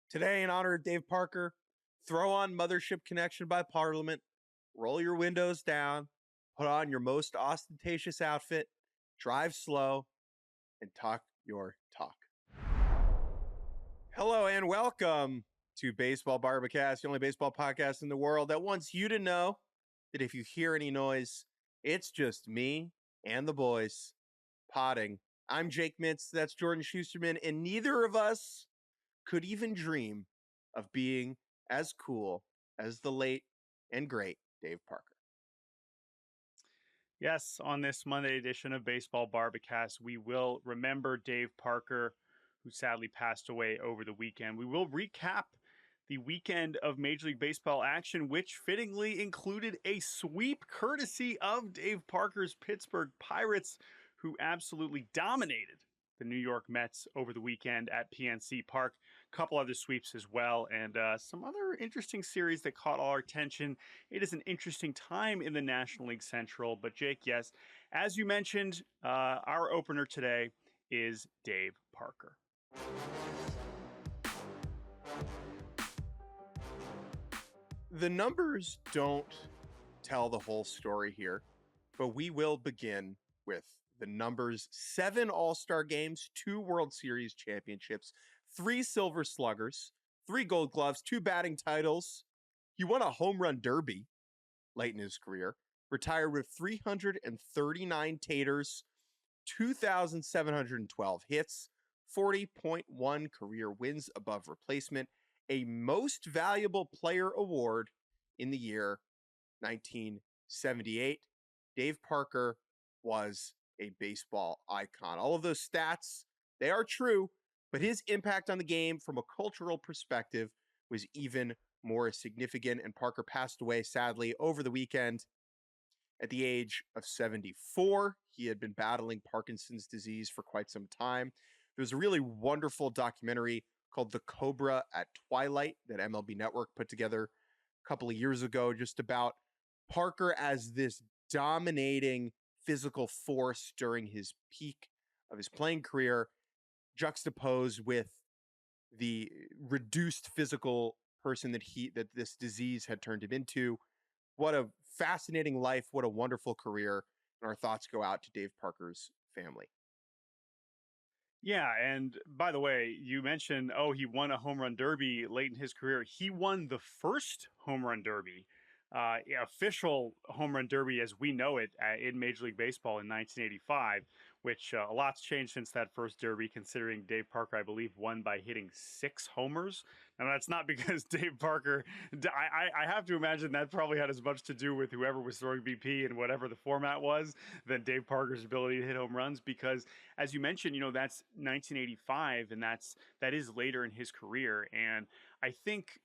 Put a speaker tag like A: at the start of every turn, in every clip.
A: Today, in honor of Dave Parker, throw on Mothership Connection by Parliament, roll your windows down, put on your most ostentatious outfit, drive slow, and talk your talk. Hello and welcome to Baseball Barbacast, the only baseball podcast in the world that wants you to know that if you hear any noise, it's just me and the boys potting. I'm Jake Mintz, that's Jordan Schusterman, and neither of us could even dream of being as cool as the late and great Dave Parker.
B: Yes, on this Monday edition of Baseball Barbacast, we will remember Dave Parker, who sadly passed away over the weekend. We will recap the weekend of Major League Baseball action, which fittingly included a sweep courtesy of Dave Parker's Pittsburgh Pirates, who absolutely dominated the New York Mets over the weekend at PNC Park. A couple other sweeps as well, and some other interesting series that caught our attention. It is an interesting time in the National League Central, but Jake, yes, as you mentioned, our opener today is Dave Parker.
A: The numbers don't tell the whole story here, but we will begin with the numbers: 7 All-Star games, 2 World Series championships, 3 Silver Sluggers, 3 Gold Gloves, 2 batting titles. He won a home run derby late in his career, retired with 339 taters, 2,712 hits, 40.1 career wins above replacement, a Most Valuable Player award in the year 1978. Dave Parker was a baseball icon. All of those stats, they are true, but his impact on the game from a cultural perspective was even more significant, and Parker passed away, sadly, over the weekend at the age of 74. He had been battling Parkinson's disease for quite some time. There's a really wonderful documentary called The Cobra at Twilight that MLB Network put together a couple of years ago, just about Parker as this dominating physical force during his peak of his playing career, juxtaposed with the reduced physical person that this disease had turned him into. What a fascinating life. What a wonderful career. And our thoughts go out to Dave Parker's family.
B: Yeah, and by the way, you mentioned, he won a home run derby late in his career. He won the first home run derby, official home run derby as we know it in Major League Baseball in 1985, which a lot's changed since that first derby, considering Dave Parker, I believe, won by hitting 6 homers. And that's not because Dave Parker, I have to imagine that probably had as much to do with whoever was throwing BP and whatever the format was than Dave Parker's ability to hit home runs. Because as you mentioned, that's 1985, and that is later in his career. And I think,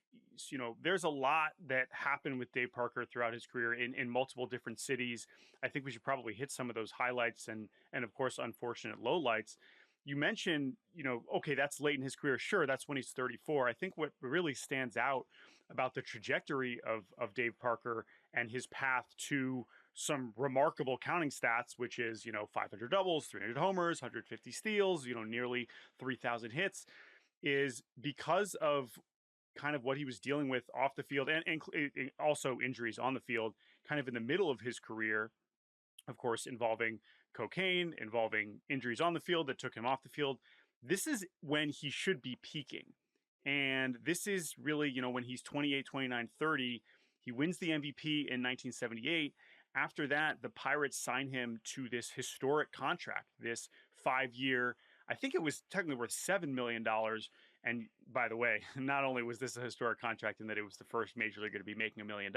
B: there's a lot that happened with Dave Parker throughout his career in multiple different cities. I think we should probably hit some of those highlights and of course, unfortunate lowlights. You mentioned, okay, that's late in his career. Sure, that's when he's 34. I think what really stands out about the trajectory of Dave Parker and his path to some remarkable counting stats, which is, 500 doubles, 300 homers, 150 steals, nearly 3,000 hits, is because of kind of what he was dealing with off the field and also injuries on the field, kind of in the middle of his career, of course, involving cocaine, involving injuries on the field that took him off the field. This is when he should be peaking. And this is really, when he's 28, 29, 30, he wins the MVP in 1978. After that, the Pirates sign him to this historic contract, this 5-year, I think it was technically worth $7 million. And by the way, not only was this a historic contract in that it was the first major leaguer to be making $1 million,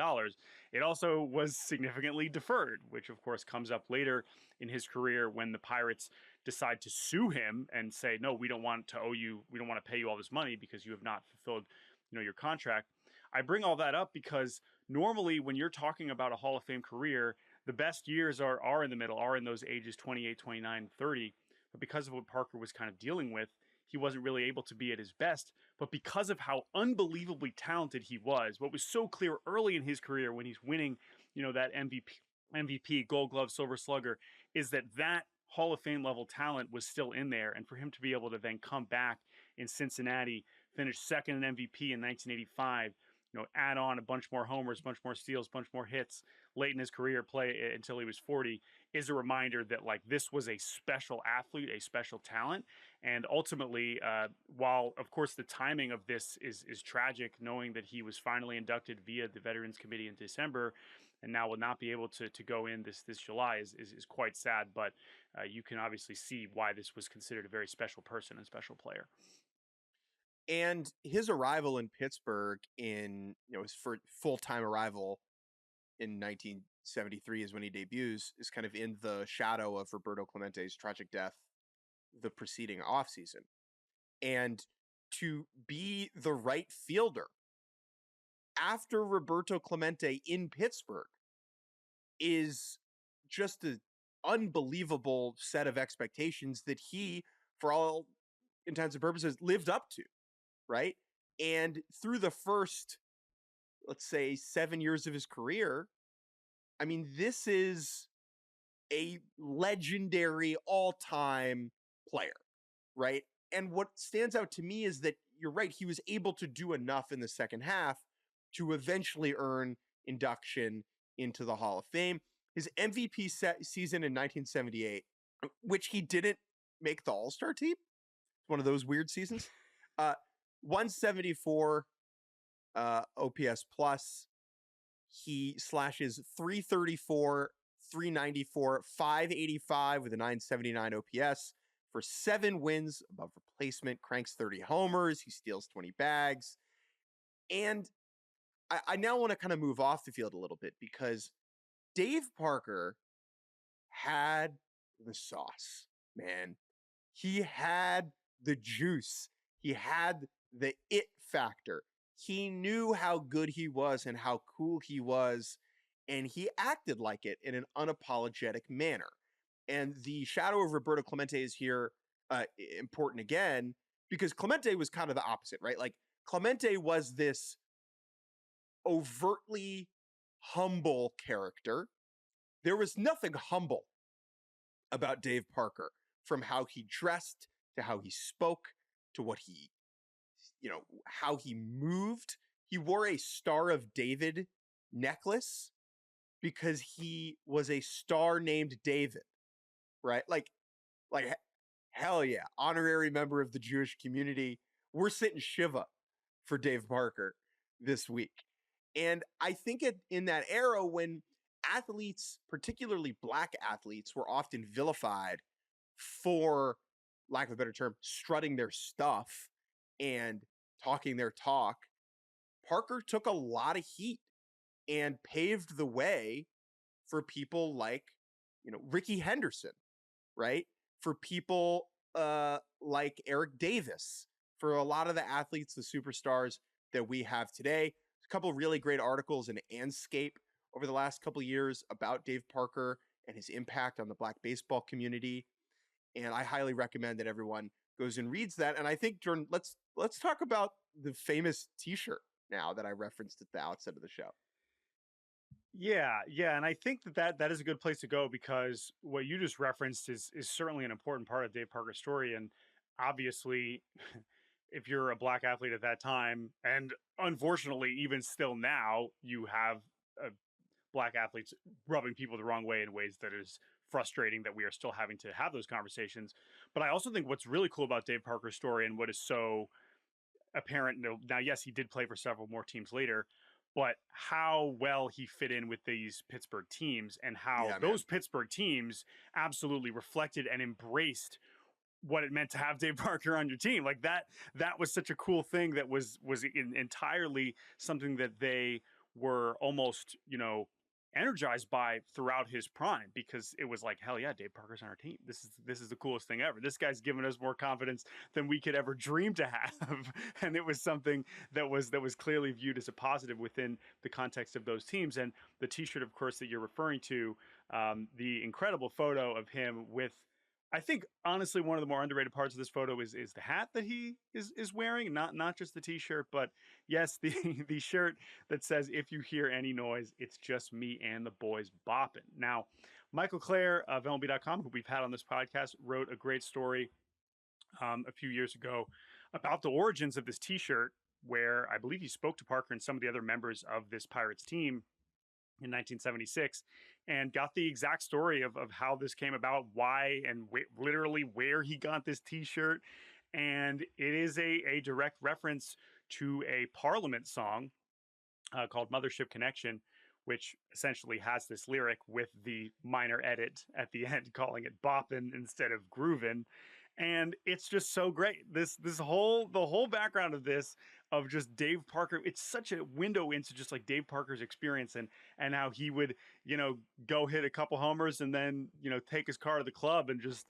B: it also was significantly deferred, which of course comes up later in his career when the Pirates decide to sue him and say, no, we don't want to owe you, we don't want to pay you all this money because you have not fulfilled, your contract. I bring all that up because normally when you're talking about a Hall of Fame career, the best years are in the middle, are in those ages 28, 29, 30. But because of what Parker was kind of dealing with, he wasn't really able to be at his best. But because of how unbelievably talented he was, what was so clear early in his career when he's winning, that MVP, Gold Glove, Silver Slugger, is that Hall of Fame level talent was still in there. And for him to be able to then come back in Cincinnati, finished second in MVP in 1985. Add on a bunch more homers, bunch more steals, bunch more hits late in his career, play until he was 40, is a reminder that like this was a special athlete, a special talent. And ultimately, while of course the timing of this is tragic, knowing that he was finally inducted via the Veterans Committee in December, and now will not be able to go in this July is quite sad. But you can obviously see why this was considered a very special person and special player.
A: And his arrival in Pittsburgh his full-time arrival in 1973 is when he debuts, is kind of in the shadow of Roberto Clemente's tragic death the preceding offseason. And to be the right fielder after Roberto Clemente in Pittsburgh is just an unbelievable set of expectations that he, for all intents and purposes, lived up to. Right. And through the first, let's say, 7 years of his career, I mean, this is a legendary all-time player. Right. And what stands out to me is that you're right. He was able to do enough in the second half to eventually earn induction into the Hall of Fame. His MVP season in 1978, which he didn't make the All-Star team. One of those weird seasons. 174 OPS plus. He slashes 334, 394, 585 with a 979 OPS for 7 wins above replacement, cranks 30 homers, he steals 20 bags. And I now want to kind of move off the field a little bit because Dave Parker had the sauce, man. He had the juice. He had the it factor. He knew how good he was and how cool he was, and he acted like it in an unapologetic manner. And the shadow of Roberto Clemente is here important again, because Clemente was kind of the opposite, right? Like, Clemente was this overtly humble character. There was nothing humble about Dave Parker, from how he dressed to how he spoke to what he, how he moved. He wore a Star of David necklace because he was a star named David, right? Like hell yeah, honorary member of the Jewish community. We're sitting Shiva for Dave Parker this week. And I think in that era when athletes, particularly black athletes, were often vilified for, lack of a better term, strutting their stuff and talking their talk, Parker took a lot of heat and paved the way for people like, Ricky Henderson, right? For people like Eric Davis, for a lot of the athletes, the superstars that we have today. A couple of really great articles in Anscape over the last couple of years about Dave Parker and his impact on the black baseball community. And I highly recommend that everyone goes and reads that. And I think, Jordan, let's talk about the famous T-shirt now that I referenced at the outset of the show.
B: Yeah, and I think that is a good place to go, because what you just referenced is certainly an important part of Dave Parker's story. And obviously, if you're a black athlete at that time, and unfortunately even still now, you have black athletes rubbing people the wrong way in ways that is frustrating that we are still having to have those conversations. But I also think what's really cool about Dave Parker's story, and what is so apparent now, yes, he did play for several more teams later, but how well he fit in with these Pittsburgh teams, and how those Pittsburgh teams absolutely reflected and embraced what it meant to have Dave Parker on your team. Like that was such a cool thing that was entirely something that they were almost, energized by throughout his prime, because it was like, hell yeah, Dave Parker's on our team. This is the coolest thing ever. This guy's given us more confidence than we could ever dream to have. And it was something that was clearly viewed as a positive within the context of those teams. And the T-shirt, of course, that you're referring to, the incredible photo of him with, I think, honestly, one of the more underrated parts of this photo is the hat that he is wearing, not just the T-shirt, but yes, the shirt that says, "If you hear any noise, it's just me and the boys bopping." Now, Michael Clare of MLB.com, who we've had on this podcast, wrote a great story a few years ago about the origins of this T-shirt, where I believe he spoke to Parker and some of the other members of this Pirates team in 1976 and got the exact story of how this came about, why, and literally where he got this T-shirt. And it is a direct reference to a Parliament song called Mothership Connection, which essentially has this lyric with the minor edit at the end, calling it boppin' instead of groovin'. And it's just so great. The whole background of this, of just Dave Parker, it's such a window into just like Dave Parker's experience, and how he would, go hit a couple homers and then, take his car to the club and just,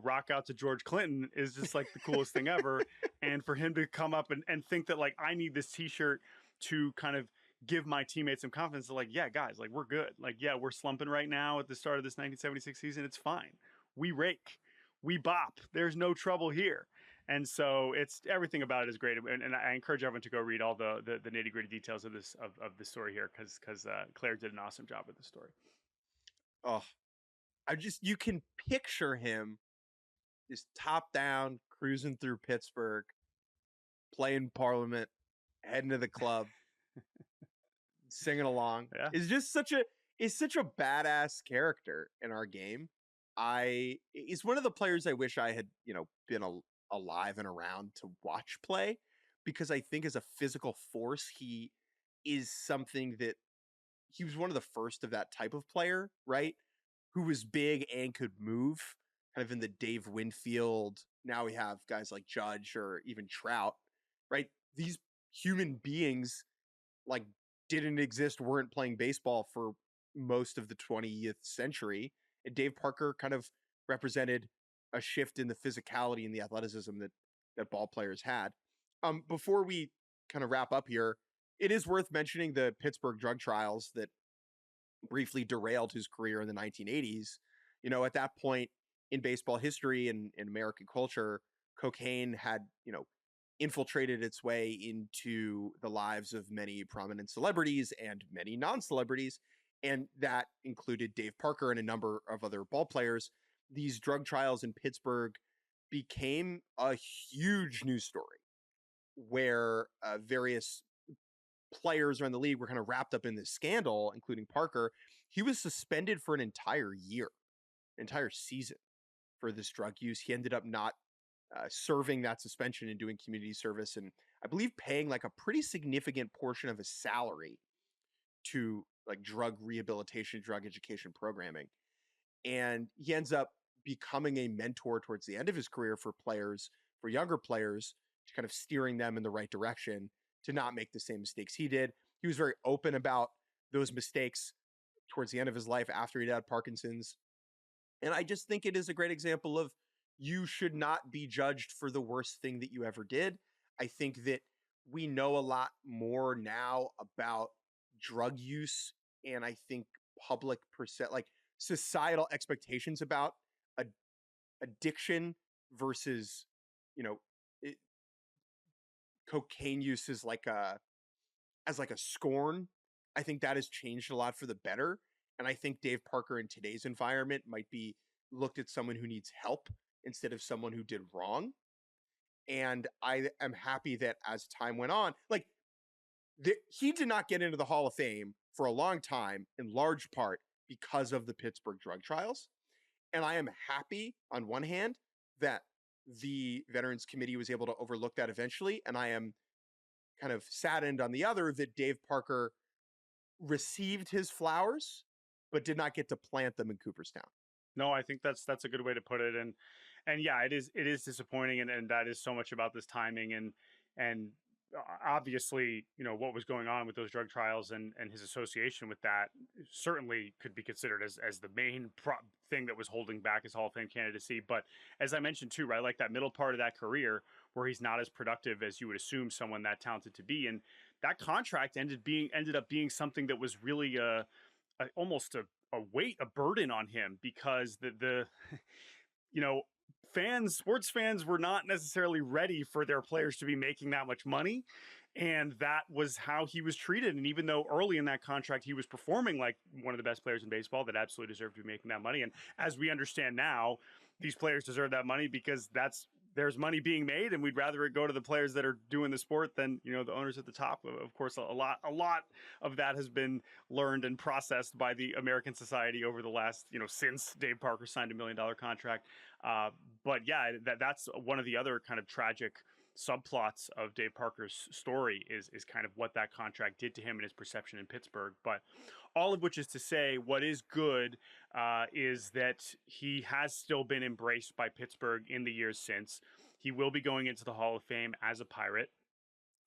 B: rock out to George Clinton is just like the coolest thing ever. And for him to come up and think that, like, I need this T-shirt to kind of give my teammates some confidence. They're like, yeah, guys, like, we're good. Like, yeah, we're slumping right now at the start of this 1976 season. It's fine. We rake. We bop. There's no trouble here. And so it's everything about it is great. And I encourage everyone to go read all the nitty gritty details of this story here, because Claire did an awesome job with the story.
A: Oh, you can picture him just top down cruising through Pittsburgh, playing Parliament, heading to the club, singing along.
B: Yeah.
A: It's just such a badass character in our game. He's one of the players I wish I had, been alive and around to watch play, because I think as a physical force, he is something that he was one of the first of that type of player, right? Who was big and could move, kind of in the Dave Winfield. Now we have guys like Judge or even Trout, right? These human beings like didn't exist, weren't playing baseball for most of the 20th century. And Dave Parker kind of represented a shift in the physicality and the athleticism that ball players had. Before we kind of wrap up here, it is worth mentioning the Pittsburgh drug trials that briefly derailed his career in the 1980s. At that point in baseball history and in American culture, cocaine had, infiltrated its way into the lives of many prominent celebrities and many non-celebrities. And that included Dave Parker and a number of other ball players. These drug trials in Pittsburgh became a huge news story, where various players around the league were kind of wrapped up in this scandal, including Parker. He was suspended for an entire year, entire season, for this drug use. He ended up not serving that suspension and doing community service, and I believe paying like a pretty significant portion of his salary to like drug rehabilitation, drug education programming. And he ends up becoming a mentor towards the end of his career for younger players, kind of steering them in the right direction to not make the same mistakes he did. He was very open about those mistakes towards the end of his life after he had Parkinson's. And I just think it is a great example of, you should not be judged for the worst thing that you ever did. I think that we know a lot more now about drug use, and I think public like societal expectations about addiction versus, cocaine use is as a scorn. I think that has changed a lot for the better. And I think Dave Parker in today's environment might be looked at someone who needs help instead of someone who did wrong. And I am happy that as time went on, like he did not get into the Hall of Fame for a long time, in large part because of the Pittsburgh drug trials. And I am happy on one hand that the Veterans Committee was able to overlook that eventually. And I am kind of saddened on the other that Dave Parker received his flowers, but did not get to plant them in Cooperstown.
B: No, I think that's a good way to put it. And yeah, it is disappointing. And that is so much about this timing and obviously, what was going on with those drug trials and his association with that certainly could be considered as the main thing that was holding back his Hall of Fame candidacy. But as I mentioned too, right, like that middle part of that career where he's not as productive as you would assume someone that talented to be. And that contract ended up being something that was really almost a weight, a burden on him, because the sports fans were not necessarily ready for their players to be making that much money. And that was how he was treated. And even though early in that contract, he was performing like one of the best players in baseball that absolutely deserved to be making that money. And as we understand now, these players deserve that money because that's there's money being made, and we'd rather it go to the players that are doing the sport than, you know, the owners at the top. Of course, a lot of that has been learned and processed by the American society over the last, you know, since Dave Parker signed $1 million contract. But yeah, that's one of the other kind of tragic subplots of Dave Parker's story is kind of what that contract did to him and his perception in Pittsburgh. But all of which is to say, what is good is that he has still been embraced by Pittsburgh in the years since. He will be going into the Hall of Fame as a Pirate.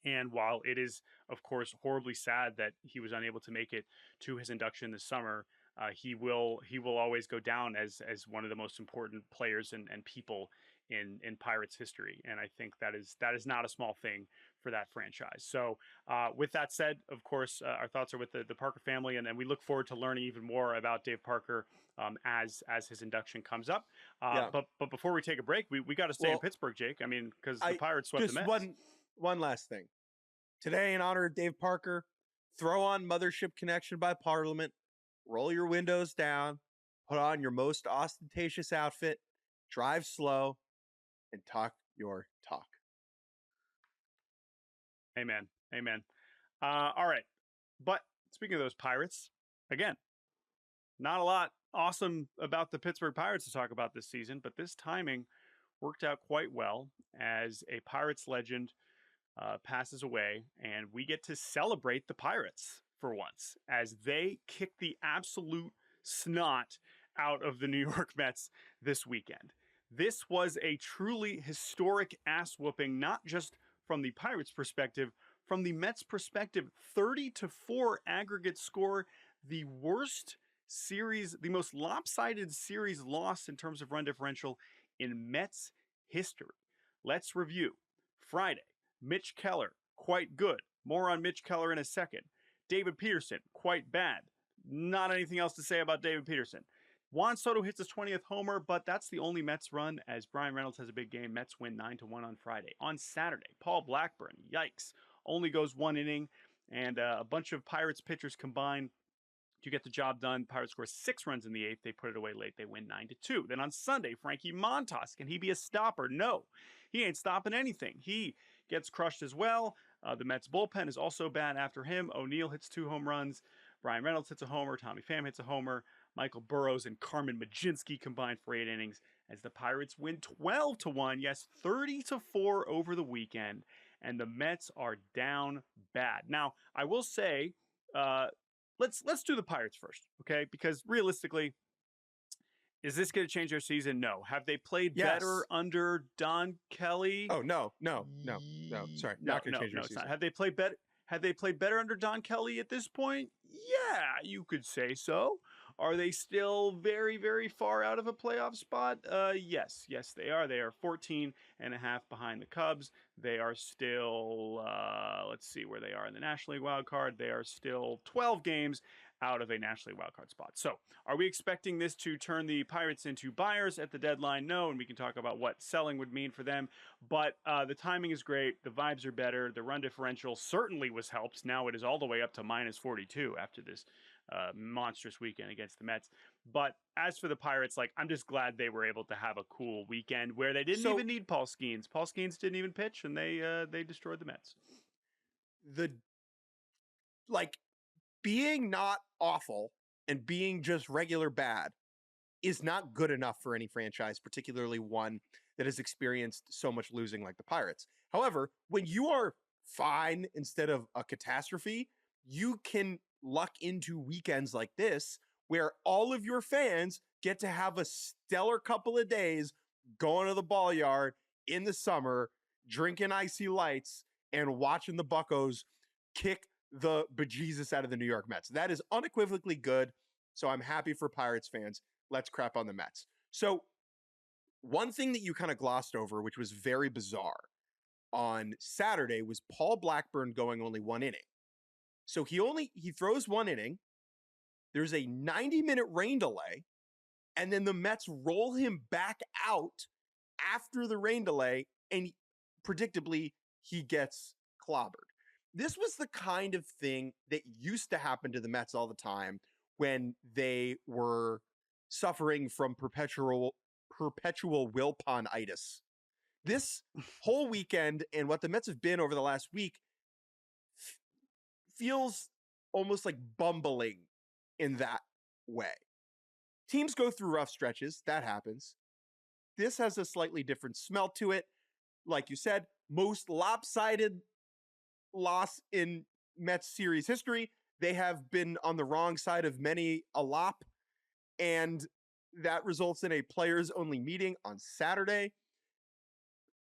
B: And while it is, of course, horribly sad that he was unable to make it to his induction this summer, he will always go down as one of the most important players and people in Pirates history. And I think that is not a small thing for that franchise. So with that said, of course, our thoughts are with the Parker family, and we look forward to learning even more about Dave Parker as his induction comes up. But before we take a break, we got to stay in Pittsburgh, Jake. I mean, because the Pirates swept the Mets.
A: One last thing. Today, in honor of Dave Parker, throw on Mothership Connection by Parliament, roll your windows down, put on your most ostentatious outfit, drive slow, and talk your talk.
B: Amen. Amen. All right. But speaking of those Pirates, again, not a lot awesome about the Pittsburgh Pirates to talk about this season, but this timing worked out quite well as a Pirates legend passes away, and we get to celebrate the Pirates for once as they kick the absolute snot out of the New York Mets this weekend. This was a truly historic ass whooping, not just from the Pirates' perspective, from the Mets' perspective. 30-4 aggregate score, the worst series, the most lopsided series loss in terms of run differential in Mets history. Let's review. Friday, Mitch Keller, quite good. More on Mitch Keller in a second. David Peterson, quite bad. Not anything else to say about David Peterson. Juan Soto hits his 20th homer, but that's the only Mets run as Brian Reynolds has a big game. Mets win 9-1 on Friday. On Saturday, Paul Blackburn, yikes, only goes 1 inning, and a bunch of Pirates pitchers combine to get the job done. Pirates score 6 runs in the 8th. They put it away late. They win 9-2. Then on Sunday, Frankie Montas, can he be a stopper? No, he ain't stopping anything. He gets crushed as well. The Mets bullpen is also bad after him. O'Neill hits 2 home runs. Brian Reynolds hits a homer. Tommy Pham hits a homer. Michael Burrows and Carmen Mlodzinski combined for 8 innings as the Pirates win 12-1. Yes, 30-4 over the weekend. And the Mets are down bad. Now, I will say, let's do the Pirates first, okay? Because realistically, is this going to change their season? No. Have they played better under Don Kelly?
A: Oh, no. Sorry, not going to change their season.
B: Have they played better? Have they played better under Don Kelly at this point? Yeah, you could say so. Are they still very, very far out of a playoff spot? Yes, they are. They are 14 and a half behind the Cubs. They are still, let's see where they are in the National League wild card. They are still 12 games out of a National League wild card spot. So are we expecting this to turn the Pirates into buyers at the deadline? No, and we can talk about what selling would mean for them. But the timing is great. The vibes are better. The run differential certainly was helped. Now it is all the way up to minus 42 after this monstrous weekend against the Mets. But as for the Pirates, like, I'm just glad they were able to have a cool weekend where they didn't even need Paul Skenes. Paul Skenes didn't even pitch, and they destroyed the Mets.
A: Being not awful and being just regular bad is not good enough for any franchise, particularly one that has experienced so much losing like the Pirates. However, when you are fine instead of a catastrophe, you can luck into weekends like this where all of your fans get to have a stellar couple of days going to the ball yard in the summer, drinking icy lights, and watching the Buccos kick the bejesus out of the New York Mets. That is unequivocally good. So I'm happy for Pirates fans. Let's crap on the Mets. So one thing that you kind of glossed over, which was very bizarre on Saturday, was Paul Blackburn going only 1 inning. So he throws 1 inning. There's a 90-minute rain delay, and then the Mets roll him back out after the rain delay, and predictably, he gets clobbered. This was the kind of thing that used to happen to the Mets all the time when they were suffering from perpetual Wilponitis. This whole weekend and what the Mets have been over the last week feels almost like bumbling in that way. Teams go through rough stretches. That happens. This has a slightly different smell to it. Like you said, most lopsided loss in Mets series history. They have been on the wrong side of many a lop, and that results in a players-only meeting on Saturday.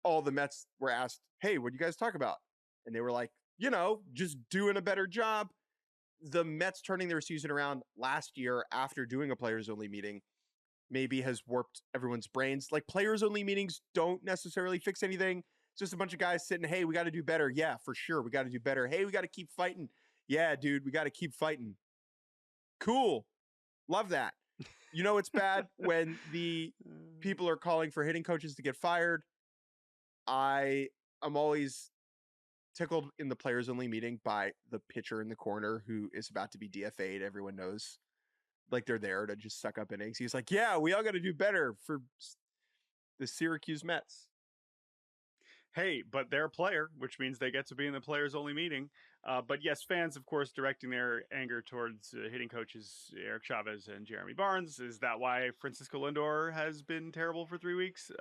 A: All the Mets were asked, hey, what do you guys talk about? And they were like, just doing a better job. The Mets turning their season around last year after doing a players-only meeting maybe has warped everyone's brains. Like, players-only meetings don't necessarily fix anything. It's just a bunch of guys sitting, hey, we got to do better. Yeah, for sure. We got to do better. Hey, we got to keep fighting. Yeah, dude, we got to keep fighting. Cool. Love that. It's bad when the people are calling for hitting coaches to get fired. I am always tickled in the players-only meeting by the pitcher in the corner who is about to be DFA'd. Everyone knows. Like, they're there to just suck up innings. He's like, yeah, we all got to do better for the Syracuse Mets.
B: Hey, but they're a player, which means they get to be in the players-only meeting. But yes, fans, of course, directing their anger towards hitting coaches Eric Chavez and Jeremy Barnes. Is that why Francisco Lindor has been terrible for 3 weeks?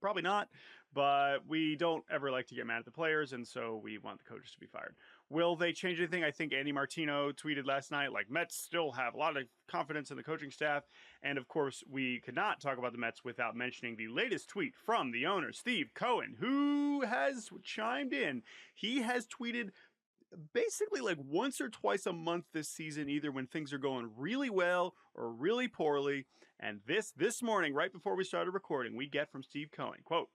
B: Probably not. But we don't ever like to get mad at the players, and so we want the coaches to be fired. Will they change anything? I think Andy Martino tweeted last night, like, Mets still have a lot of confidence in the coaching staff. And of course, we could not talk about the Mets without mentioning the latest tweet from the owner, Steve Cohen, who has chimed in. He has tweeted basically like once or twice a month this season, either when things are going really well or really poorly. And this morning, right before we started recording, we get from Steve Cohen, quote,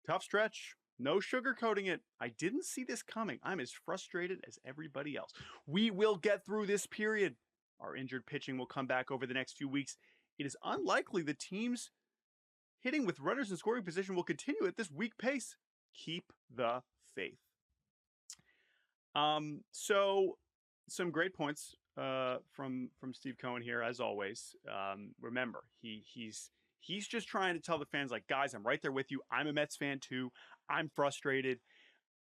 B: tough stretch. No sugarcoating it. I didn't see this coming. I'm as frustrated as everybody else. We will get through this period. Our injured pitching will come back over the next few weeks. It is unlikely the team's hitting with runners in scoring position will continue at this weak pace. Keep the faith. So some great points from Steve Cohen here, as always. Remember, he's just trying to tell the fans, like, guys, I'm right there with you. I'm a Mets fan too. I'm frustrated.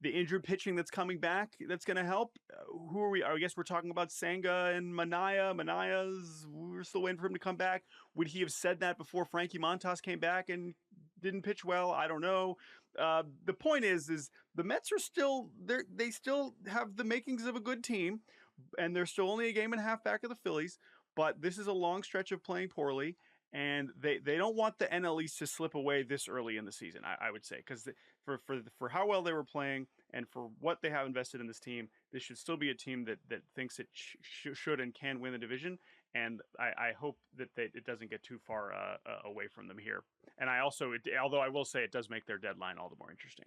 B: The injured pitching that's coming back, that's going to help. Who are we? I guess we're talking about Senga and Manaea. We're still waiting for him to come back. Would he have said that before Frankie Montas came back and didn't pitch well? I don't know. The point is the Mets are still there. They still have the makings of a good team, and they're still only a game and a half back of the Phillies. But this is a long stretch of playing poorly. And they don't want the NL East to slip away this early in the season, I would say, because for how well they were playing and for what they have invested in this team, this should still be a team that thinks it should and can win the division. And I hope that it doesn't get too far away from them here. And although I will say it does make their deadline all the more interesting.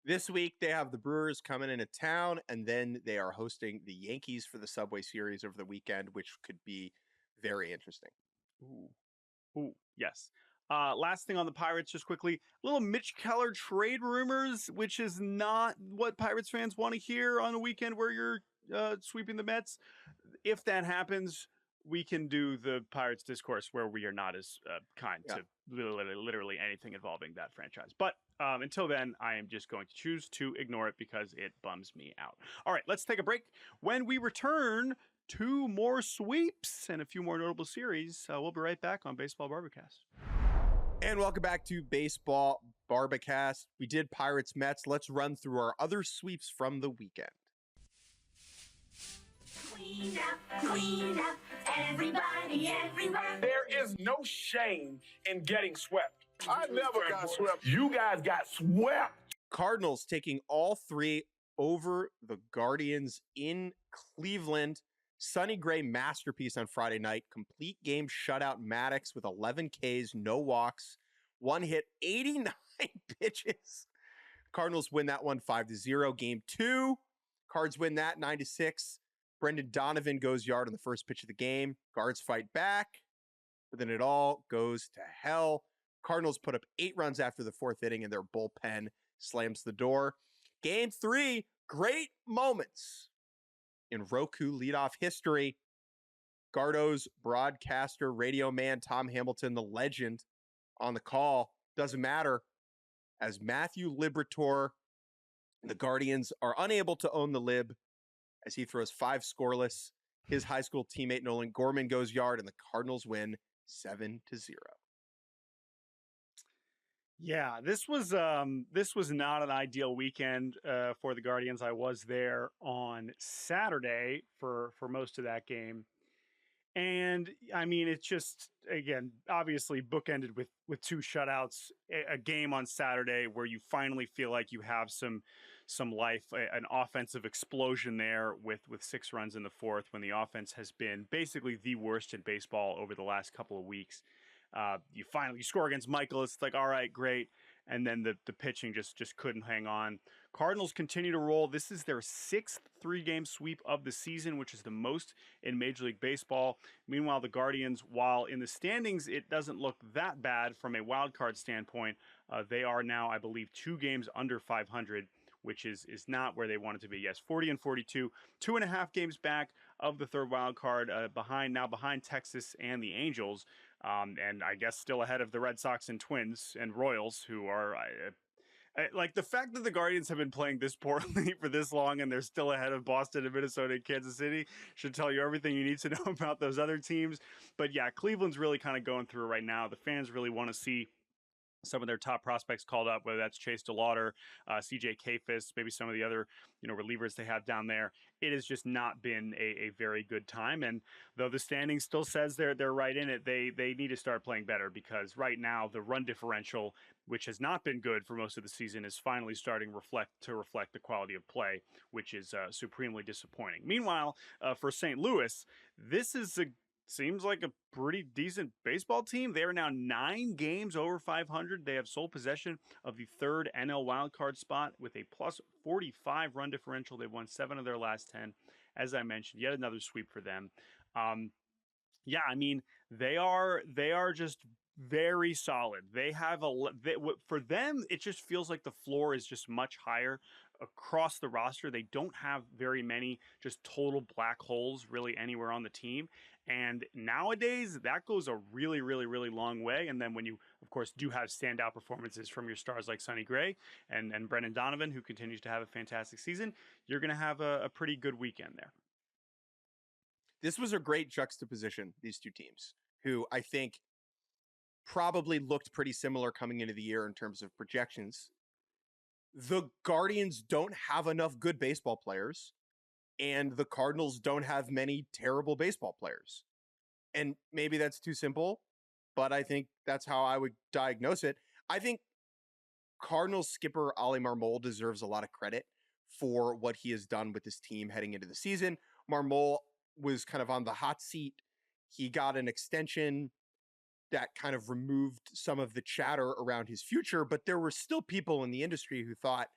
A: This week, they have the Brewers coming into town, and then they are hosting the Yankees for the Subway Series over the weekend, which could be very interesting.
B: Ooh, yes. Last thing on the Pirates, just quickly, little Mitch Keller trade rumors, which is not what Pirates fans want to hear on a weekend where you're sweeping the Mets. If that happens, we can do the Pirates discourse where we are not as kind to literally anything involving that franchise. But until then, I am just going to choose to ignore it because it bums me out. All right, let's take a break. When we return, 2 more sweeps and a few more notable series. We'll be right back on Baseball Barbacast.
A: And welcome back to Baseball Barbacast. We did Pirates Mets. Let's run through our other sweeps from the weekend.
C: Clean up, everybody, everywhere.
D: There is no shame in getting swept. I never got swept. You guys got swept.
A: Cardinals taking all 3 over the Guardians in Cleveland. Sonny Gray masterpiece on Friday night. Complete game shutout Maddox with 11 Ks, no walks, 1 hit, 89 pitches. Cardinals win that one 5-0. Game 2, Cards win that 9-6. Brendan Donovan goes yard on the first pitch of the game. Guards fight back, but then it all goes to hell. Cardinals put up 8 runs after the 4th inning, and their bullpen slams the door. Game 3, great moments in Roku leadoff history. Gardo's broadcaster, radio man, Tom Hamilton, the legend, on the call. Doesn't matter. as Matthew Liberatore, the Guardians, are unable to own the lib as he throws 5 scoreless. His high school teammate Nolan Gorman goes yard, and the Cardinals win 7-0.
B: Yeah, this was not an ideal weekend for the Guardians. I was there on Saturday for most of that game. And I mean, it's just, again, obviously bookended with 2 shutouts, a game on Saturday where you finally feel like you have some life, an offensive explosion there with 6 runs in the 4th, when the offense has been basically the worst in baseball over the last couple of weeks. You score against Michael. It's like, all right, great. And then the pitching just couldn't hang on. Cardinals continue to roll. This is their 6th 3-game sweep of the season, which is the most in Major League Baseball. Meanwhile, the Guardians, while in the standings, it doesn't look that bad from a wild card standpoint. They are now, I believe, 2 games under 500, which is not where they wanted to be. Yes, 40 and 42, 2.5 games back of the 3rd wild card, behind Texas and the Angels. And I guess still ahead of the Red Sox and Twins and Royals, who are like, the fact that the Guardians have been playing this poorly for this long and they're still ahead of Boston and Minnesota and Kansas City should tell you everything you need to know about those other teams. But yeah, Cleveland's really kind of going through it right now. The fans really want to see some of their top prospects called up, whether that's Chase DeLauter, CJ Kayfis, maybe some of the other relievers they have down there. It has just not been a very good time. And though the standing still says they're right in it, they need to start playing better, because right now the run differential, which has not been good for most of the season, is finally starting to reflect the quality of play, which is supremely disappointing. Meanwhile, for St. Louis, this seems like a pretty decent baseball team. They are now 9 games over 500. They have sole possession of the 3rd NL wildcard spot with a plus 45 run differential. They've won 7 of their last 10. As I mentioned, yet another sweep for them. Yeah, I mean, they are just very solid. They have for them, it just feels like the floor is just much higher across the roster. They don't have very many just total black holes really anywhere on the team. And nowadays, that goes a really, really, really long way. And then when you, of course, do have standout performances from your stars like Sonny Gray and Brendan Donovan, who continues to have a fantastic season, you're going to have a pretty good weekend there.
A: This was a great juxtaposition, these 2 teams, who I think probably looked pretty similar coming into the year in terms of projections. The Guardians don't have enough good baseball players, and the Cardinals don't have many terrible baseball players. And maybe that's too simple, but I think that's how I would diagnose it. I think Cardinals skipper Oli Marmol deserves a lot of credit for what he has done with this team heading into the season. Marmol was kind of on the hot seat. He got an extension that kind of removed some of the chatter around his future, but there were still people in the industry who thought,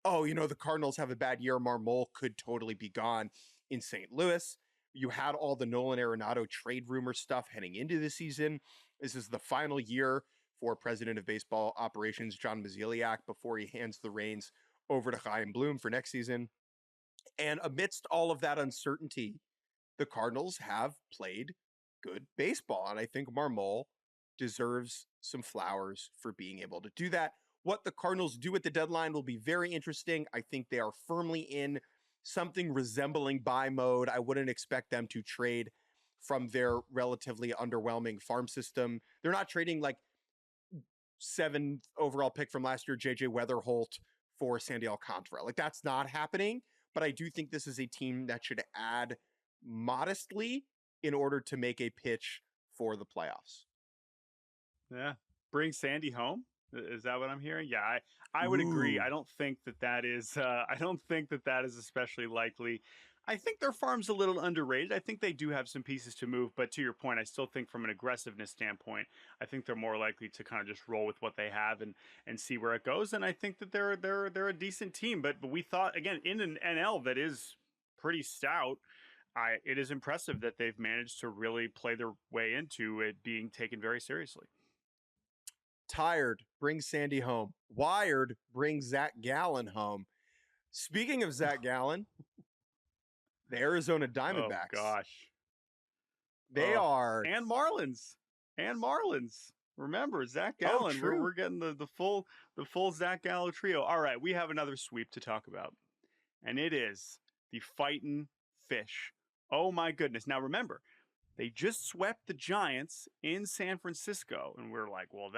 A: oh, the Cardinals have a bad year. Marmol could totally be gone in St. Louis. You had all the Nolan Arenado trade rumor stuff heading into the season. This is the final year for President of Baseball Operations John Mozeliak before he hands the reins over to Chaim Bloom for next season. And amidst all of that uncertainty, the Cardinals have played good baseball. And I think Marmol deserves some flowers for being able to do that. What the Cardinals do at the deadline will be very interesting. I think they are firmly in something resembling buy mode. I wouldn't expect them to trade from their relatively underwhelming farm system. They're not trading like 7th overall pick from last year, JJ Weatherholt, for Sandy Alcantara. Like, that's not happening. But I do think this is a team that should add modestly in order to make a pitch for the playoffs.
B: Yeah. Bring Sandy home. Is that what I'm hearing? Yeah, I would agree. I don't think that is especially likely. I think their farm's a little underrated. I think they do have some pieces to move, but to your point, I still think from an aggressiveness standpoint, I think they're more likely to kind of just roll with what they have and see where it goes. And I think that they're a decent team. But we thought, again, in an NL that is pretty stout, it is impressive that they've managed to really play their way into it being taken very seriously.
A: Tired, bring Sandy home. Wired, bring Zach Gallen home. Speaking of Zach Gallen, the Arizona Diamondbacks.
B: Oh, gosh.
A: They are.
B: And Marlins. Remember, Zach
A: Oh,
B: Gallen.
A: true.
B: We're getting the full Zach Gallo trio. All right, we have another sweep to talk about, and it is the Fightin' Fish. Oh my goodness! Now remember, they just swept the Giants in San Francisco, and we're like, well,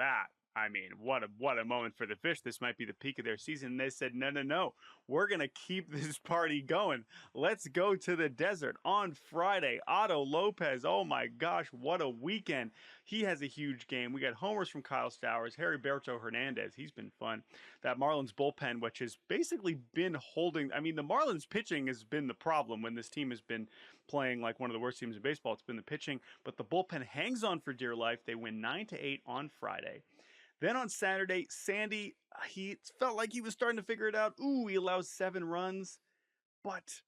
B: what a moment for the Fish. This might be the peak of their season. And they said, no, we're gonna keep this party going. Let's go to the desert on Friday. Otto Lopez, oh my gosh, what a weekend! He has a huge game. We got homers from Kyle Stowers, Heriberto Hernandez. He's been fun. That Marlins bullpen, which has basically been holding. I mean, the Marlins pitching has been the problem when this team has been playing like one of the worst teams in baseball. It's been the pitching, but the bullpen hangs on for dear life. They win 9-8 on Friday. Then on Saturday, Sandy, he felt like he was starting to figure it out. Ooh, he allows 7 runs, but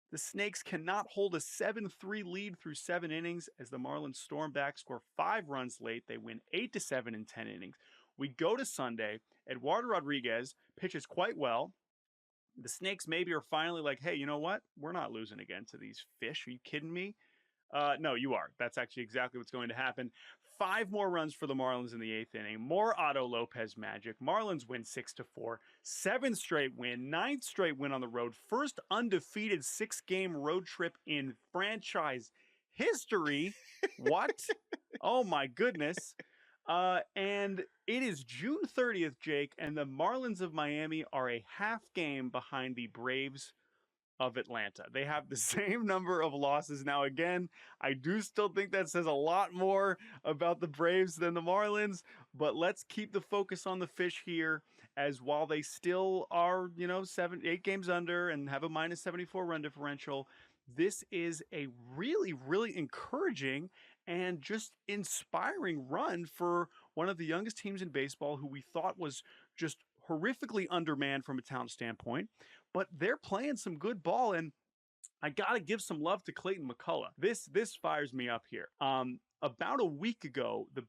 B: the Snakes cannot hold a 7-3 lead through 7 innings as the Marlins storm back, score 5 runs late. They win 8-7 in 10 innings. We go to Sunday. Eduardo Rodriguez pitches quite well. The Snakes maybe are finally like, hey, you know what? We're not losing again to these Fish. Are you kidding me? No, you are. That's actually exactly what's going to happen. 5 more runs for the Marlins in the 8th inning. More Otto Lopez magic. Marlins win 6-4. 7th straight win. 9th straight win on the road. First undefeated 6-game road trip in franchise history. What? Oh my goodness. And it is June 30th, Jake, and the Marlins of Miami are a half game behind the Braves of Atlanta. They have the same number of losses. Now, again, I do still think that says a lot more about the Braves than the Marlins, but let's keep the focus on the Fish here, as while they still are, 8 games under and have a minus 74 run differential, this is a really, really encouraging and just inspiring run for one of the youngest teams in baseball who we thought was just horrifically undermanned from a talent standpoint, but they're playing some good ball, and I gotta give some love to Clayton McCullough. This fires me up here. About a week ago, the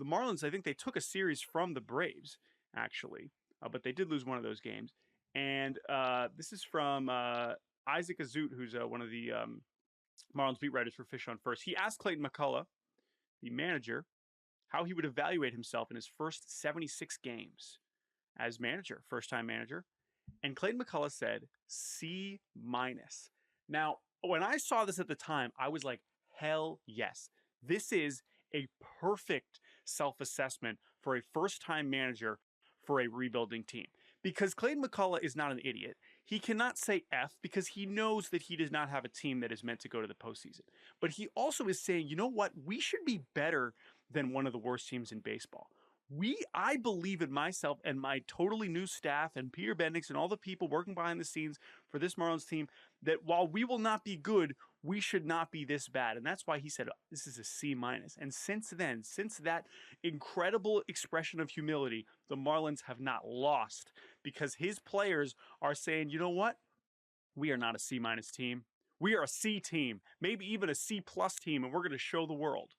B: Marlins, I think they took a series from the Braves, actually, but they did lose one of those games. And this is from Isaac Azut, who's one of the Marlins beat writers for Fish on First. He asked Clayton McCullough, the manager, how he would evaluate himself in his first 76 games as manager, first-time manager. And Clayton McCullough said C-. Now, when I saw this at the time, I was like, hell yes. This is a perfect self-assessment for a first-time manager for a rebuilding team. Because Clayton McCullough is not an idiot. He cannot say F because he knows that he does not have a team that is meant to go to the postseason. But he also is saying, you know what? We should be better than one of the worst teams in baseball. I believe in myself and my totally new staff and Peter Bendix and all the people working behind the scenes for this Marlins team that while we will not be good, we should not be this bad. And that's why he said, this is a C-. And since then, since that incredible expression of humility, the Marlins have not lost because his players are saying, you know what? We are not a C- team. We are a C team, maybe even a C+ team, and we're going to show the world.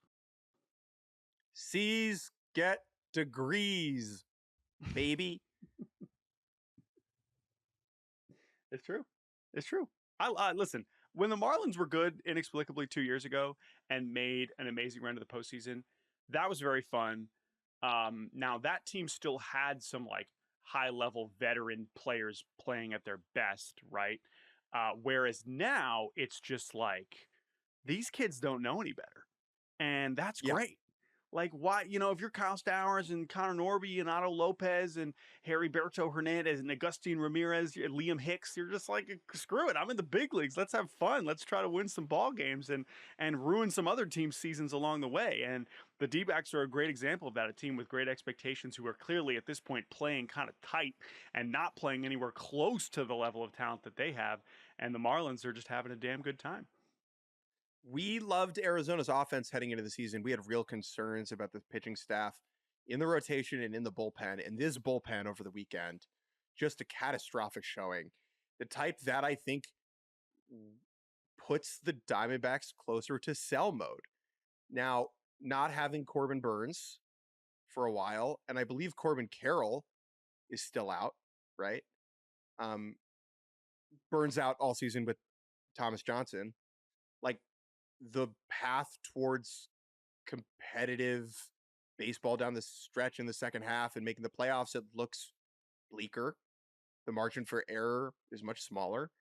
A: C's get degrees, baby.
B: It's true. It's true. I listen, when the Marlins were good inexplicably 2 years ago and made an amazing run to the postseason, that was very fun. Now that team still had some like high-level veteran players playing at their best, right? Whereas now it's just like these kids don't know any better. And that's great. Like, why, if you're Kyle Stowers and Connor Norby and Otto Lopez and Heriberto Hernandez and Agustin Ramirez and Liam Hicks, you're just like, screw it. I'm in the big leagues. Let's have fun. Let's try to win some ball games and ruin some other teams' seasons along the way. And the D-backs are a great example of that, a team with great expectations who are clearly at this point playing kind of tight and not playing anywhere close to the level of talent that they have. And the Marlins are just having a damn good time.
A: We loved Arizona's offense heading into the season. We had real concerns about the pitching staff in the rotation and in the bullpen. And this bullpen over the weekend, just a catastrophic showing. The type that I think puts the Diamondbacks closer to sell mode. Now, not having Corbin Burns for a while, and I believe Corbin Carroll is still out, right? Burns out all season with Thomas Johnson. Like, the path towards competitive baseball down the stretch in the second half and making the playoffs, it looks bleaker. The margin for error is much smaller.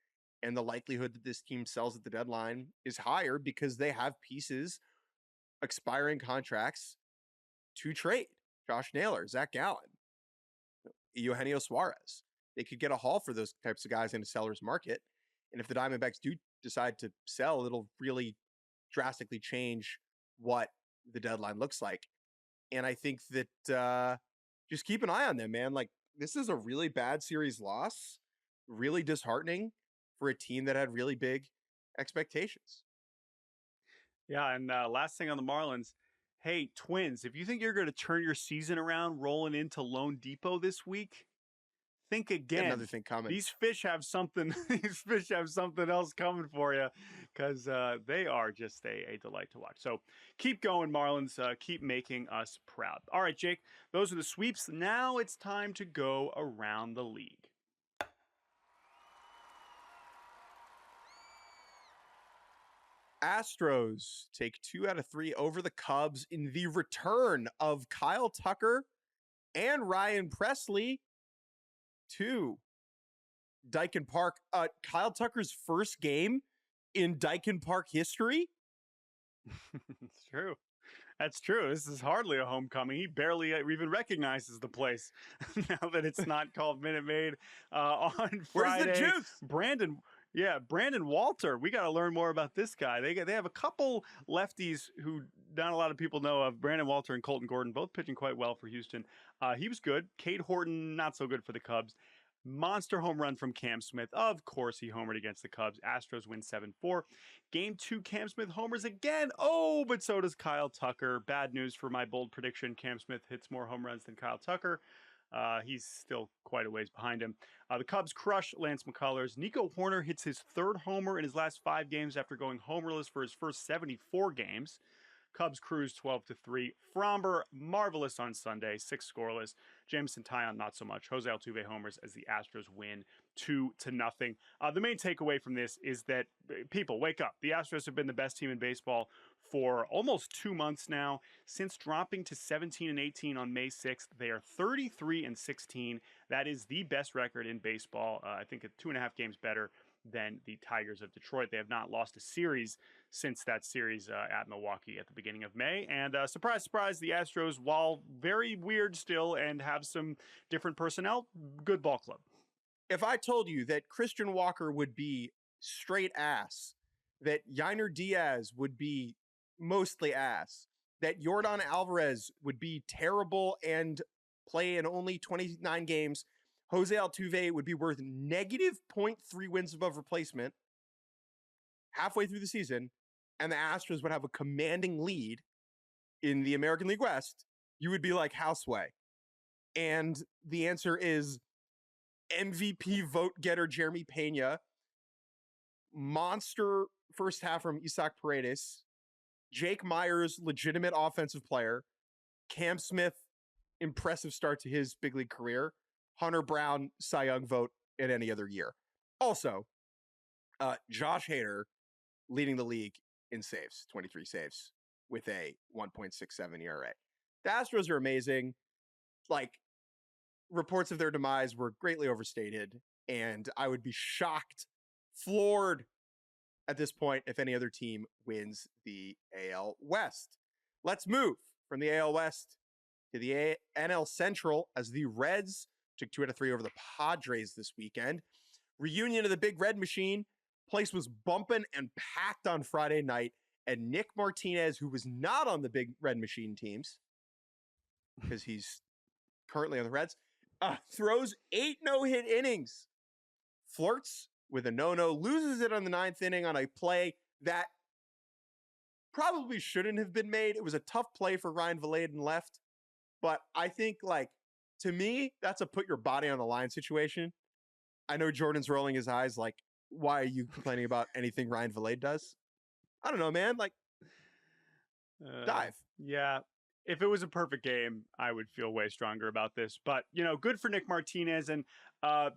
A: And the likelihood that this team sells at the deadline is higher because they have pieces, expiring contracts to trade. Josh Naylor, Zach Gallen, Eugenio Suarez. They could get a haul for those types of guys in a seller's market. And if the Diamondbacks do decide to sell, it'll really drastically change what the deadline looks like. And I think that just keep an eye on them, man. Like, this is a really bad series loss, really disheartening for a team that had really big expectations.
B: Yeah, and last thing on the Marlins. Hey, Twins, if you think you're going to turn your season around rolling into Lone Depot this week, think again.
A: Another thing coming.
B: These fish have something. These fish have something else coming for you, because they are just a delight to watch. So keep going, Marlins. Keep making us proud. All right, Jake. Those are the sweeps. Now it's time to go around the league.
A: Astros take 2 out of 3 over the Cubs in the return of Kyle Tucker and Ryan Presley to Dyken Park. Kyle Tucker's first game in Dyken Park history.
B: It's true. That's true. This is hardly a homecoming. He barely even recognizes the place now that it's not called Minute Maid. On Friday,
A: Where's the juice?
B: Brandon Walter. We got to learn more about this guy. They have a couple lefties who not a lot of people know of. Brandon Walter and Colton Gordon, both pitching quite well for Houston. He was good. Cade Horton, not so good for the Cubs. Monster home run from Cam Smith. Of course, he homered against the Cubs. Astros win 7-4. Game 2, Cam Smith homers again. Oh, but so does Kyle Tucker. Bad news for my bold prediction. Cam Smith hits more home runs than Kyle Tucker. He's still quite a ways behind him. The Cubs crush Lance McCullers. Nico Horner hits his 3rd homer in his last 5 games after going homerless for his first 74 games. Cubs cruise 12-3. Fromber, marvelous on Sunday, 6 scoreless. Jameson Taillon, not so much. Jose Altuve homers as the Astros win 2-0. The main takeaway from this is that, people, wake up. The Astros have been the best team in baseball for almost 2 months now. Since dropping to 17-18 on May 6th, they are 33-16. That is the best record in baseball. I think 2.5 games better than the Tigers of Detroit. They have not lost a series since that series at Milwaukee at the beginning of May. And surprise, surprise, the Astros, while very weird still and have some different personnel, good ball club.
A: If I told you that Christian Walker would be straight ass, that Yainer Diaz would be mostly ass, that Yordan Alvarez would be terrible and play in only 29 games, Jose Altuve would be worth negative 0.3 wins above replacement halfway through the season, and the Astros would have a commanding lead in the American League West, you would be like, houseway. And the answer is MVP vote getter Jeremy Pena, monster first half from Isaac Paredes, Jake Myers, legitimate offensive player, Cam Smith, impressive start to his big league career, Hunter Brown, Cy Young vote in any other year. Also, Josh Hader leading the league in saves, 23 saves with a 1.67 ERA. The Astros are amazing. Like, reports of their demise were greatly overstated, and I would be shocked, floored at this point if any other team wins the AL West. Let's move from the AL West to the NL Central as the Reds took 2 out of 3 over the Padres this weekend. Reunion of the Big Red Machine. Place was bumping and packed on Friday night, and Nick Martinez, who was not on the Big Red Machine teams, because he's currently on the Reds, throws 8 no-hit innings, flirts with a no-no, loses it on the 9th inning on a play that probably shouldn't have been made. It was a tough play for Ryan Valaden left, but I think, like, to me, that's a put your body on the line situation. I know Jordan's rolling his eyes like, why are you complaining about anything Ryan Valaden does? I don't know, man. Like, dive.
B: Yeah. If it was a perfect game, I would feel way stronger about this. But, good for Nick Martinez. And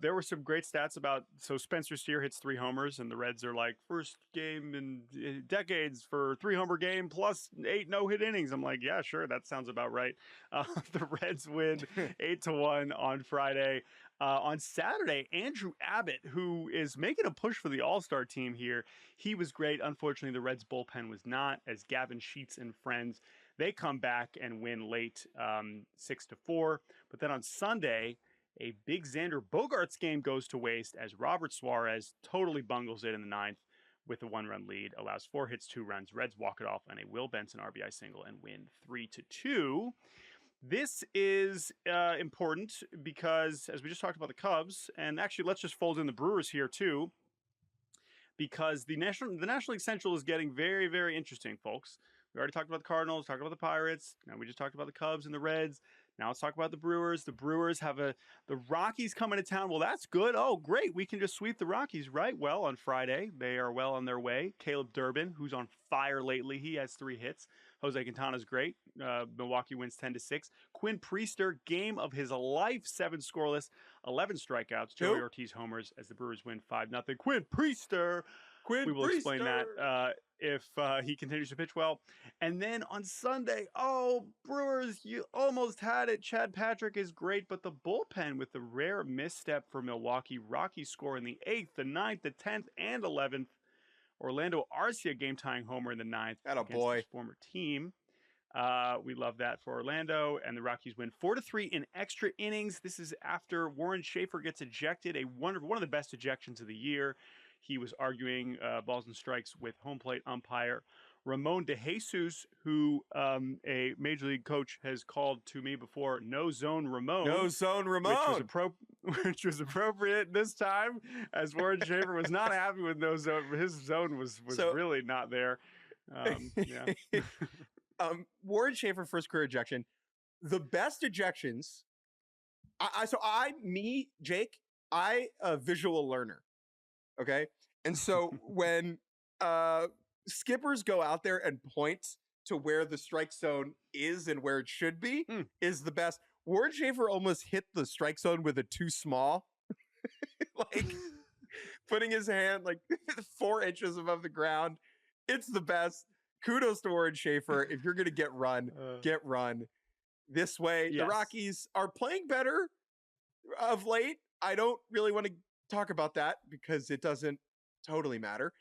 B: there were some great stats about, so Spencer Steer hits 3 homers, and the Reds are like, first game in decades for 3-homer game plus 8 no-hit innings. I'm like, yeah, sure, that sounds about right. The Reds win 8-1 on Friday. On Saturday, Andrew Abbott, who is making a push for the All-Star team here, he was great. Unfortunately, the Reds bullpen was not, as Gavin Sheets and friends, they come back and win late 6-4. But then on Sunday, a big Xander Bogaerts game goes to waste as Robert Suarez totally bungles it in the 9th with a 1-run lead, allows 4 hits, 2 runs. Reds walk it off on a Will Benson RBI single and win 3-2. This is important because, as we just talked about the Cubs, and actually let's just fold in the Brewers here too, because the National League Central is getting very, very interesting, folks. We already talked about the Cardinals, talked about the Pirates. Now we just talked about the Cubs and the Reds. Now let's talk about the Brewers. The Brewers have the Rockies coming to town. Well, that's good. Oh, great. We can just sweep the Rockies, right? Well, on Friday, they are well on their way. Caleb Durbin, who's on fire lately, he has 3 hits. Jose Quintana's great. Milwaukee wins 10-6. Quinn Priester, game of his life, 7 scoreless, 11 strikeouts. Joey Ortiz homers as the Brewers win 5-0. Quinn Priester. We will explain that if he continues to pitch well. And then on Sunday, Brewers, you almost had it. Chad Patrick is great, but the bullpen with the rare misstep for Milwaukee. Rockies score in the 8th, the 9th, the 10th, and 11th. Orlando Arcia game-tying homer in the 9th against his former team. We love that for Orlando. And the Rockies win 4-3 in extra innings. This is after Warren Schaefer gets ejected, one of the best ejections of the year. He was arguing balls and strikes with home plate umpire Ramon De Jesus, who a major league coach has called to me before No Zone Ramon.
A: No Zone Ramon.
B: Which was appropriate this time, as Warren Schaefer was not happy with No Zone. His zone was really not there.
A: Warren Schaefer, first career ejection. The best ejections. Jake, a visual learner. Okay. And so when skippers go out there and point to where the strike zone is and where it should be is the best. Warren Schaefer almost hit the strike zone with a too small, like putting his hand like 4 inches above the ground. It's the best. Kudos to Warren Schaefer. If you're going to get run, get run this way. Yes. The Rockies are playing better of late. I don't really want to talk about that because it doesn't totally matter.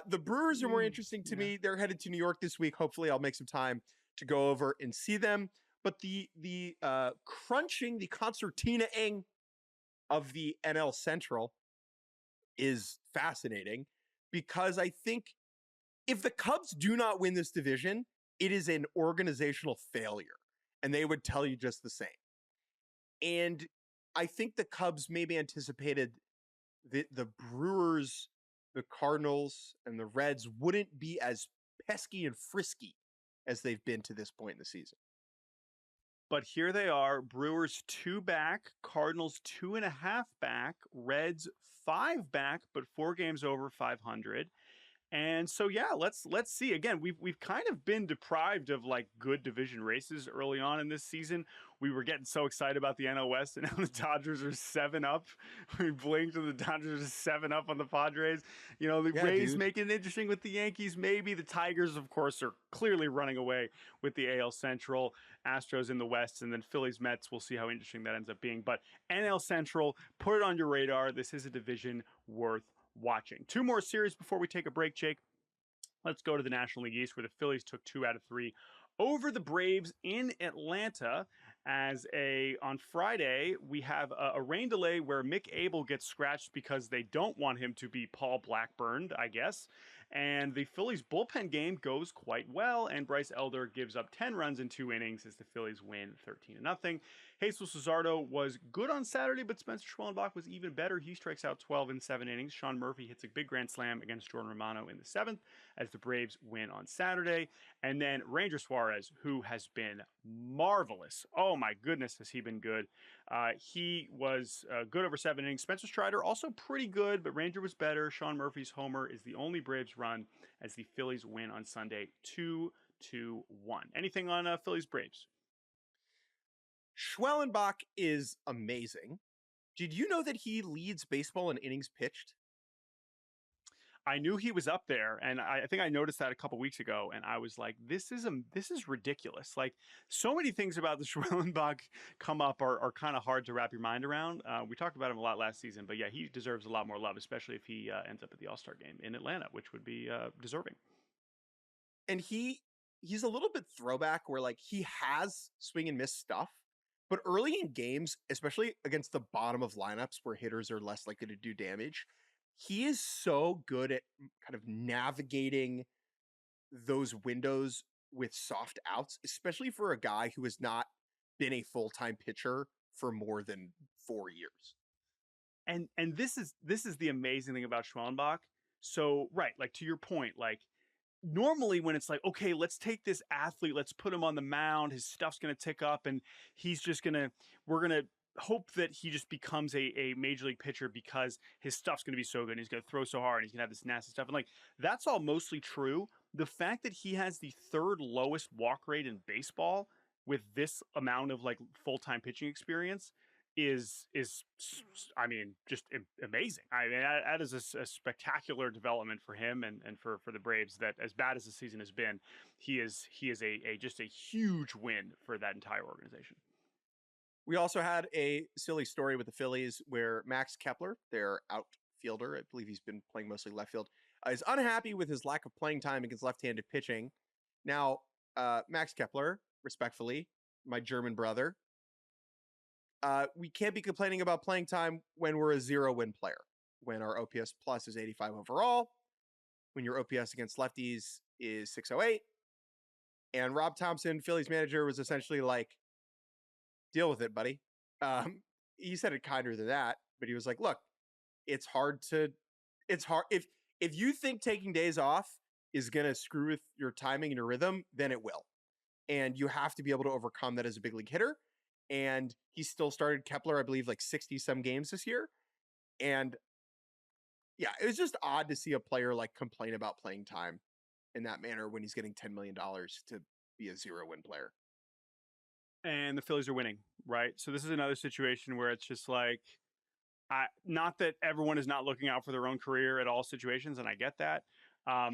A: The Brewers are more interesting to me. They're headed to New York this week. Hopefully I'll make some time to go over and see them. But the crunching, the concertina-ing of the NL Central is fascinating because I think if the Cubs do not win this division, it is an organizational failure. And they would tell you just the same. And I think the Cubs maybe anticipated the Brewers, the Cardinals, and the Reds wouldn't be as pesky and frisky as they've been to this point in the season.
B: But here they are, Brewers 2 back, Cardinals 2.5 back, Reds 5 back, but 4 games over 500. And so, let's see. Again, we've kind of been deprived of like good division races early on in this season. We were getting so excited about the NL West, and now the Dodgers are 7 up. We blinked and the Dodgers are 7 up on the Padres. The Rays making it interesting with the Yankees. Maybe the Tigers, of course, are clearly running away with the AL Central. Astros in the West, and then Phillies, Mets. We'll see how interesting that ends up being. But NL Central, put it on your radar. This is a division worth watching. 2 more series before we take a break, Jake. Let's go to the National League East, where the Phillies took 2 out of 3 over the Braves in Atlanta. On Friday, we have a rain delay where Mick Abel gets scratched because they don't want him to be Paul Blackburned, I guess. And the Phillies bullpen game goes quite well, and Bryce Elder gives up 10 runs in 2 innings as the Phillies win 13-0. Jesus Luzardo was good on Saturday, but Spencer Schwellenbach was even better. He strikes out 12 in 7 innings. Sean Murphy hits a big grand slam against Jordan Romano in the 7th as the Braves win on Saturday. And then Ranger Suarez, who has been marvelous. Oh my goodness, has he been good. He was good over 7 innings. Spencer Strider also pretty good, but Ranger was better. Sean Murphy's homer is the only Braves run as the Phillies win on Sunday 2-1. Anything on Phillies Braves?
A: Schwellenbach is amazing. Did you know that he leads baseball in innings pitched?
B: I knew he was up there, and I think I noticed that a couple weeks ago, and I was like, this is ridiculous. Like, so many things about the Schwellenbach come up are kind of hard to wrap your mind around. We talked about him a lot last season, but yeah, he deserves a lot more love, especially if he ends up at the All-Star game in Atlanta, which would be deserving.
A: And he's a little bit throwback where like he has swing and miss stuff, but early in games, especially against the bottom of lineups where hitters are less likely to do damage, he is so good at kind of navigating those windows with soft outs, especially for a guy who has not been a full-time pitcher for more than 4 years.
B: And this is the amazing thing about Schwellenbach. So, right, like to your point, like normally when it's like, okay, let's take this athlete, let's put him on the mound, his stuff's going to tick up and we're going to hope that he just becomes a major league pitcher because his stuff's going to be so good and he's going to throw so hard and he's going to have this nasty stuff. And like, that's all mostly true. The fact that he has the third lowest walk rate in baseball with this amount of like full-time pitching experience is I mean, just amazing. I mean, that is a spectacular development for him and for the Braves, that as bad as the season has been, he is just a huge win for that entire organization.
A: We also had a silly story with the Phillies where Max Kepler, their outfielder, I believe he's been playing mostly left field, is unhappy with his lack of playing time against left-handed pitching. Now, Max Kepler, respectfully, my German brother, we can't be complaining about playing time when we're a 0-win player, when our OPS plus is 85 overall, when your OPS against lefties is 608. And Rob Thompson, Phillies manager, was essentially like, deal with it, buddy. He said it kinder than that, but he was like, look, it's hard. If you think taking days off is going to screw with your timing and your rhythm, then it will. And you have to be able to overcome that as a big league hitter. And he still started Kepler, I believe, like 60 some games this year. And yeah, it was just odd to see a player like complain about playing time in that manner when he's getting $10 million to be a 0-win player.
B: And the Phillies are winning, right? So this is another situation where it's just like, not that everyone is not looking out for their own career at all situations, and I get that.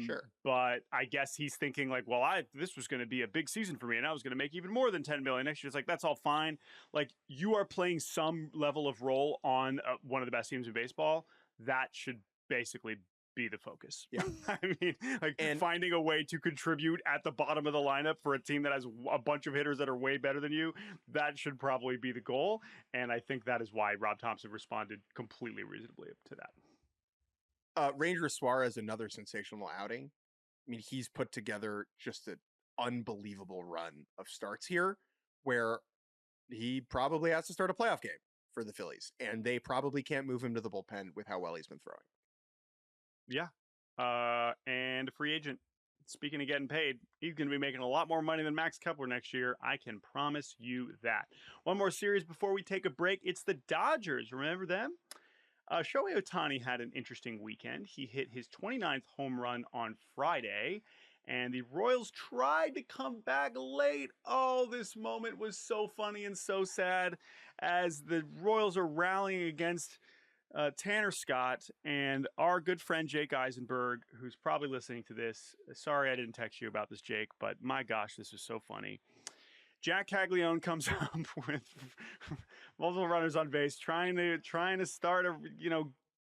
A: Sure.
B: But I guess he's thinking like, well, this was going to be a big season for me, and I was going to make even more than $10 million next year. It's like, that's all fine. Like, you are playing some level of role on one of the best teams in baseball. That should basically be the focus.
A: Yeah.
B: I mean, like, and finding a way to contribute at the bottom of the lineup for a team that has a bunch of hitters that are way better than you, that should probably be the goal. And I think that is why Rob Thompson responded completely reasonably to that.
A: Ranger Suarez, another sensational outing. I mean, he's put together just an unbelievable run of starts here where he probably has to start a playoff game for the Phillies, and they probably can't move him to the bullpen with how well he's been throwing.
B: Yeah. And a free agent. Speaking of getting paid, he's going to be making a lot more money than Max Kepler next year. I can promise you that. One more series before we take a break. It's the Dodgers. Remember them? Shohei Ohtani had an interesting weekend. He hit his 29th home run on Friday, and the Royals tried to come back late. Oh, this moment was so funny and so sad as the Royals are rallying against Tanner Scott, and our good friend Jake Eisenberg, who's probably listening to this. Sorry I didn't text you about this, Jake, but my gosh, this was so funny. Jack Caglione comes up with multiple runners on base, trying to start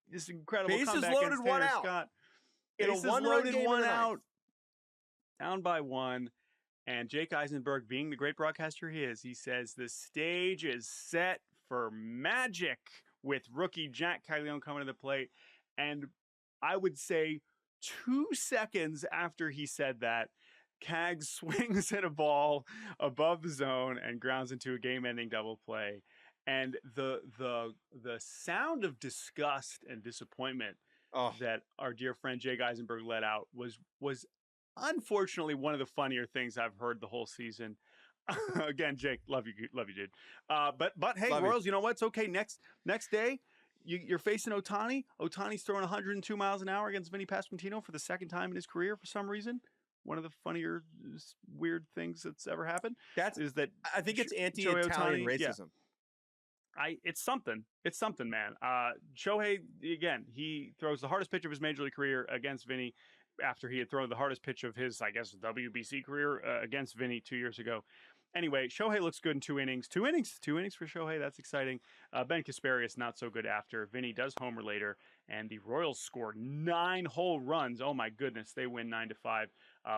B: this incredible
A: bases
B: comeback
A: loaded,
B: against
A: one
B: Tanner
A: out.
B: Scott.
A: In a
B: Bases
A: one-run
B: loaded,
A: game
B: one
A: in the
B: out,
A: ninth.
B: down by one. And Jake Eisenberg, being the great broadcaster he is, he says the stage is set for magic with rookie Jack Caglione coming to the plate. And I would say 2 seconds after he said that, Cag swings at a ball above the zone and grounds into a game-ending double play. And the sound of disgust and disappointment that our dear friend Jake Eisenberg let out was unfortunately one of the funnier things I've heard the whole season. Again, Jake, love you, dude. But hey,
A: Love
B: Royals, you know what? It's okay. Next day, you're facing Ohtani. Ohtani's throwing 102 miles an hour against Vinny Pasquantino for the second time in his career for some reason. one of the funnier, weird things that's ever happened.
A: That's
B: that
A: I think it's
B: Shohei
A: anti-Italian
B: Ohtani- yeah.
A: racism.
B: It's something. It's something, man. Shohei, again, he throws the hardest pitch of his major league career against Vinny after he had thrown the hardest pitch of his, I guess, WBC career against Vinny 2 years ago. Anyway, Shohei looks good in 2 innings. 2 innings for Shohei. That's exciting. Ben Kasparius not so good after. Vinny does homer later, and the Royals score 9 whole runs. Oh my goodness, they win 9-5.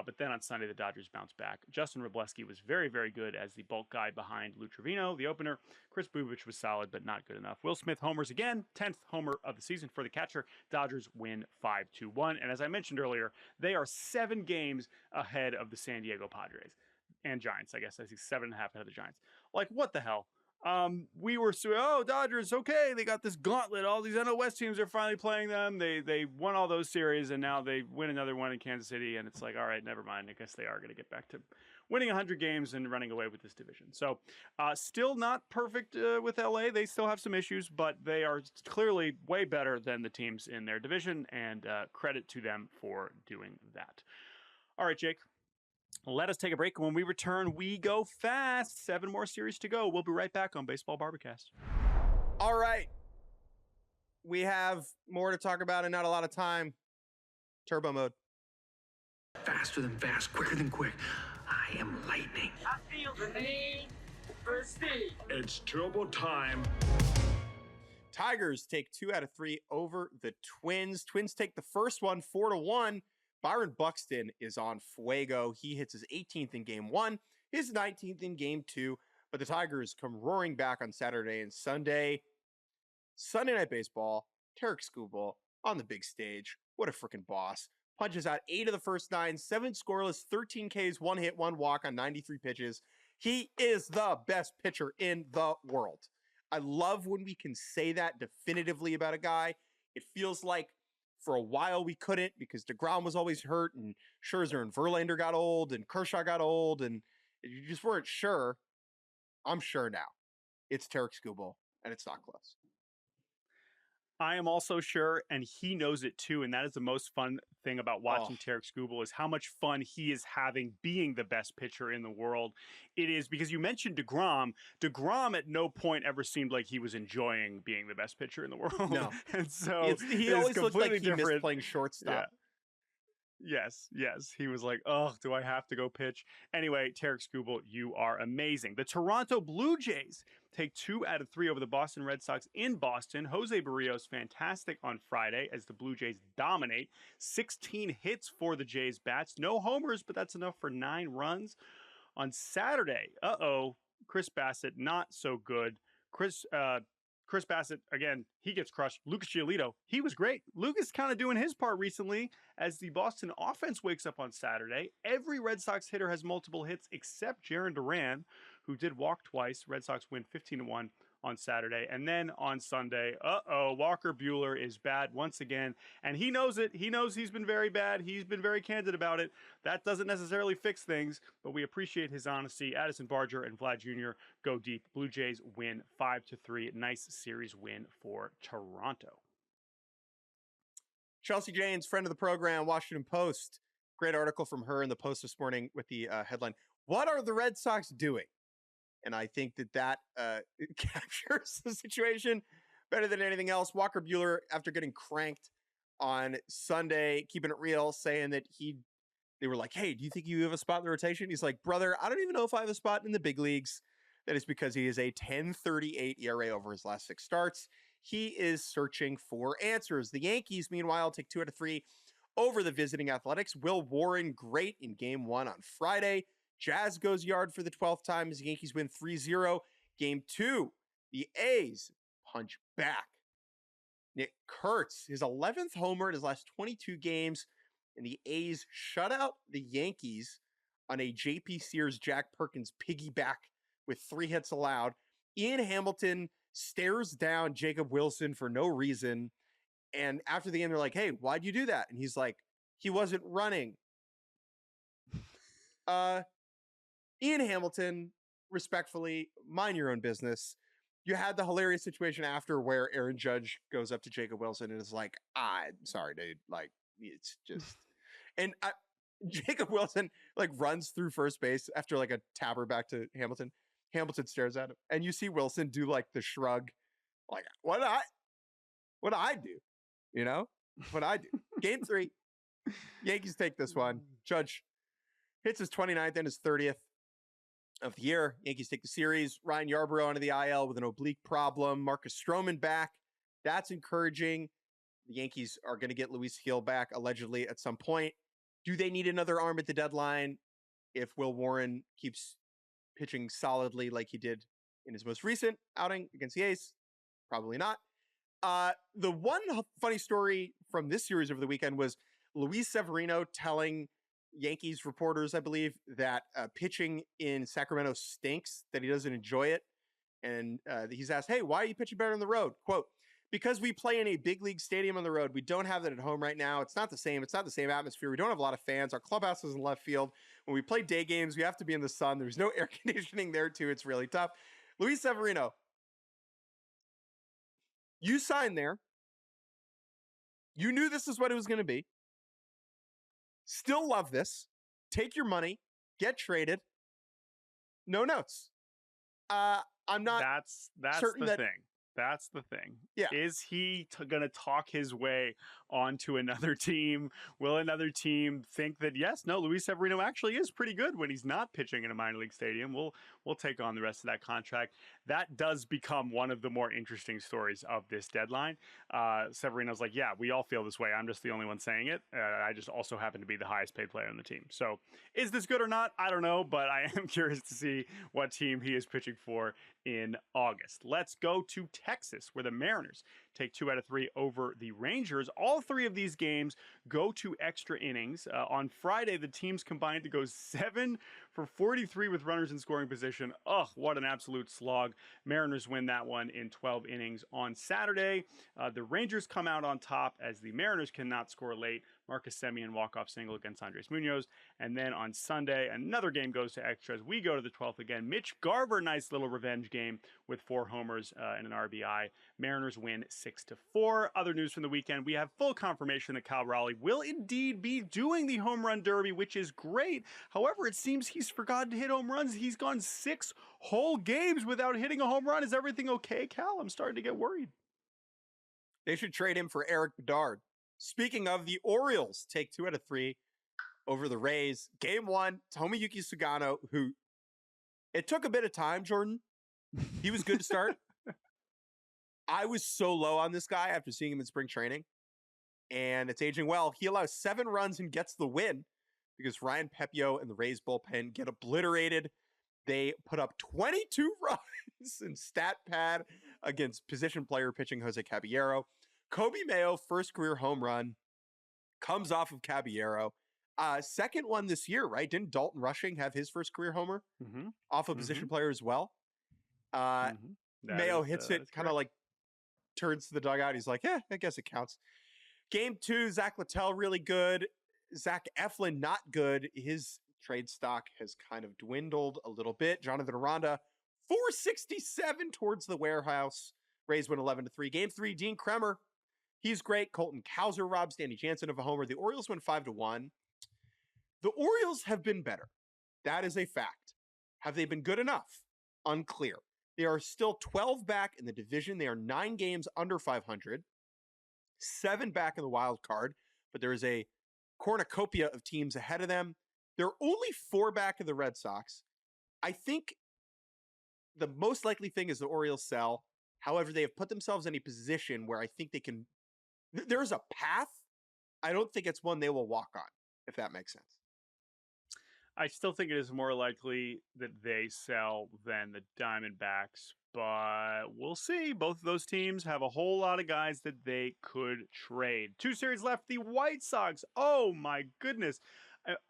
B: But then on Sunday, the Dodgers bounce back. Justin Robleski was very, very good as the bulk guy behind Lou Trevino, the opener. Chris Bubich was solid, but not good enough. Will Smith homers again, 10th homer of the season for the catcher. Dodgers win 5-1. And as I mentioned earlier, they are 7 games ahead of the San Diego Padres. And Giants, I guess. I see 7.5 ahead of the Giants. Like, what the hell? We were Dodgers, okay, they got this gauntlet. All these NL West teams are finally playing them. They won all those series, and now they win another one in Kansas City, and it's like, all right, never mind. I guess they are going to get back to winning 100 games and running away with this division. So, still not perfect with LA. They still have some issues, but they are clearly way better than the teams in their division, and credit to them for doing that. All right, Jake. Let us take a break. When we return, we go fast. 7 more series to go. We'll be right back on Baseball Barbacast.
A: All right. We have more to talk about and not a lot of time. Turbo mode.
E: Faster than fast, quicker than quick. I am lightning.
C: I feel the need for speed.
D: It's turbo time.
A: Tigers take 2 out of 3 over the Twins. Twins take the first one 4-1. Byron Buxton is on fuego. He hits his 18th in game 1, his 19th in game 2, but the Tigers come roaring back on Saturday and Sunday. Sunday Night Baseball, Tarek Skubal on the big stage. What a freaking boss. Punches out 8 of the first 9, 7 scoreless, 13 Ks, 1 hit, 1 walk on 93 pitches. He is the best pitcher in the world. I love when we can say that definitively about a guy. It feels like for a while we couldn't because DeGrom was always hurt and Scherzer and Verlander got old and Kershaw got old and you just weren't sure. I'm sure now. It's Tarek Skubal and it's not close.
B: I am also sure, and he knows it too, and that is the most fun thing about watching Tarek Skubal is how much fun he is having being the best pitcher in the world. It is because you mentioned DeGrom. DeGrom at no point ever seemed like he was enjoying being the best pitcher in the world.
A: No.
B: And so
A: he always looked like he missed playing shortstop.
B: Yeah. Yes. He was like, oh, do I have to go pitch? Anyway, Tarek Skubal, you are amazing. The Toronto Blue Jays take 2 out of 3 over the Boston Red Sox in Boston. Jose Barrios, fantastic on Friday as the Blue Jays dominate. 16 hits for the Jays bats. No homers, but that's enough for 9 runs. On Saturday, Chris Bassett, not so good. Chris Bassett, again, he gets crushed. Lucas Giolito, he was great. Lucas kind of doing his part recently as the Boston offense wakes up on Saturday. Every Red Sox hitter has multiple hits except Jarren Duran, who did walk twice. Red Sox win 15-1 on Saturday. And then on Sunday, Walker Buehler is bad once again. And he knows it. He knows he's been very bad. He's been very candid about it. That doesn't necessarily fix things, but we appreciate his honesty. Addison Barger and Vlad Jr. go deep. Blue Jays win 5-3. Nice series win for Toronto.
A: Chelsea Janes, friend of the program, Washington Post. Great article from her in the Post this morning with the headline, "What are the Red Sox doing?" And I think that captures the situation better than anything else. Walker Buehler, after getting cranked on Sunday, keeping it real, saying that they were like, "Hey, do you think you have a spot in the rotation?" He's like, "Brother, I don't even know if I have a spot in the big leagues." That is because he is a 10.38 ERA over his last 6 starts. He is searching for answers. The Yankees, meanwhile, take 2 out of 3 over the visiting Athletics. Will Warren, great in game 1 on Friday. Jazz goes yard for the 12th time as the Yankees win 3-0. Game 2, the A's punch back. Nick Kurtz, his 11th homer in his last 22 games, and the A's shut out the Yankees on a J.P. Sears, Jack Perkins piggyback with 3 hits allowed. Ian Hamilton stares down Jacob Wilson for no reason, and after the game, they're like, "Hey, why'd you do that?" And he's like, "He wasn't running." Ian Hamilton, respectfully, mind your own business. You had the hilarious situation after where Aaron Judge goes up to Jacob Wilson and is like, "I'm sorry, dude. Like, it's just..." And Jacob Wilson like runs through first base after like a tabber back to Hamilton. Hamilton stares at him, and you see Wilson do like the shrug, like what do I do? You know what I do? Game 3, Yankees take this one. Judge hits his 29th and his 30th of the year. Yankees take the series. Ryan Yarbrough onto the IL with an oblique problem. Marcus Stroman back. That's encouraging. The Yankees are going to get Luis Gil back allegedly at some point. Do they need another arm at the deadline if Will Warren keeps pitching solidly like he did in his most recent outing against the A's? Probably not. The one funny story from this series over the weekend was Luis Severino telling Yankees reporters, I believe, that pitching in Sacramento stinks, that he doesn't enjoy it. And he's asked, hey, why are you pitching better on the road? Quote, because we play in a big league stadium on the road. We don't have that at home right now. It's not the same. It's not the same atmosphere. We don't have a lot of fans. Our clubhouse is in left field. When we play day games, we have to be in the sun. There's no air conditioning there, too. It's really tough. Luis Severino, you signed there. You knew this is what it was going to be. Still love this. Take your money. Get traded. No notes. I'm not
B: That's
A: certain
B: the
A: that
B: thing. That's the thing.
A: Yeah.
B: Is he going to talk his way onto another team? Will another team think that, yes, no, Luis Severino actually is pretty good when he's not pitching in a minor league stadium? We'll take on the rest of that contract. That does become one of the more interesting stories of this deadline. Severino's like, yeah, we all feel this way. I'm just the only one saying it. I just also happen to be the highest paid player on the team. So is this good or not? I don't know, but I am curious to see what team he is pitching for in August. Let's go to Texas, where the Mariners take 2 out of 3 over the Rangers. All 3 of these games go to extra innings. On Friday, the teams combined to go 7 for 43 with runners in scoring position. Ugh, what an absolute slog. Mariners win that one in 12 innings. On Saturday, the Rangers come out on top as the Mariners cannot score late. Marcus Semien walk-off single against Andres Munoz. And then on Sunday, another game goes to extras. We go to the 12th again. Mitch Garver, nice little revenge game with 4 homers and an RBI. Mariners win 6-4. Other news from the weekend, we have full confirmation that Cal Raleigh will indeed be doing the home run derby, which is great. However, it seems he's forgotten to hit home runs. He's gone 6 whole games without hitting a home run. Is everything okay, Cal? I'm starting to get worried.
A: They should trade him for Eric Bedard. Speaking of, the Orioles take 2 out of 3 over the Rays. Game 1, Tomoyuki Sugano, who it took a bit of time, Jordan. He was good to start. I was so low on this guy after seeing him in spring training, and it's aging well. He allows 7 runs and gets the win because Ryan Pepio and the Rays bullpen get obliterated. They put up 22 runs in stat pad against position player pitching Jose Caballero. Kobe Mayo, first career home run, comes off of Caballero. Second one this year, right? Didn't Dalton Rushing have his first career homer off a position player as well? Mayo hits it, kind of like turns to the dugout. He's like, yeah, I guess it counts. Game 2, Zach Littell really good. Zach Eflin not good. His trade stock has kind of dwindled a little bit. Jonathan Aranda, 467 towards the warehouse. Rays win 11-3. Game 3, Dean Kremer. He's great. Colton Cowser robs Danny Jansen of a homer. The Orioles win 5-1. The Orioles have been better. That is a fact. Have they been good enough? Unclear. They are still 12 back in the division. They are 9 games under 500, 7 back in the wild card, but there is a cornucopia of teams ahead of them. They're only 4 back in the Red Sox. I think the most likely thing is the Orioles sell. However, they have put themselves in a position where I think they can. There's a path. I don't think it's one they will walk on, if that makes sense.
B: I still think it is more likely that they sell than the Diamondbacks, but we'll see. Both of those teams have a whole lot of guys that they could trade. 2 series left. The White Sox. Oh my goodness.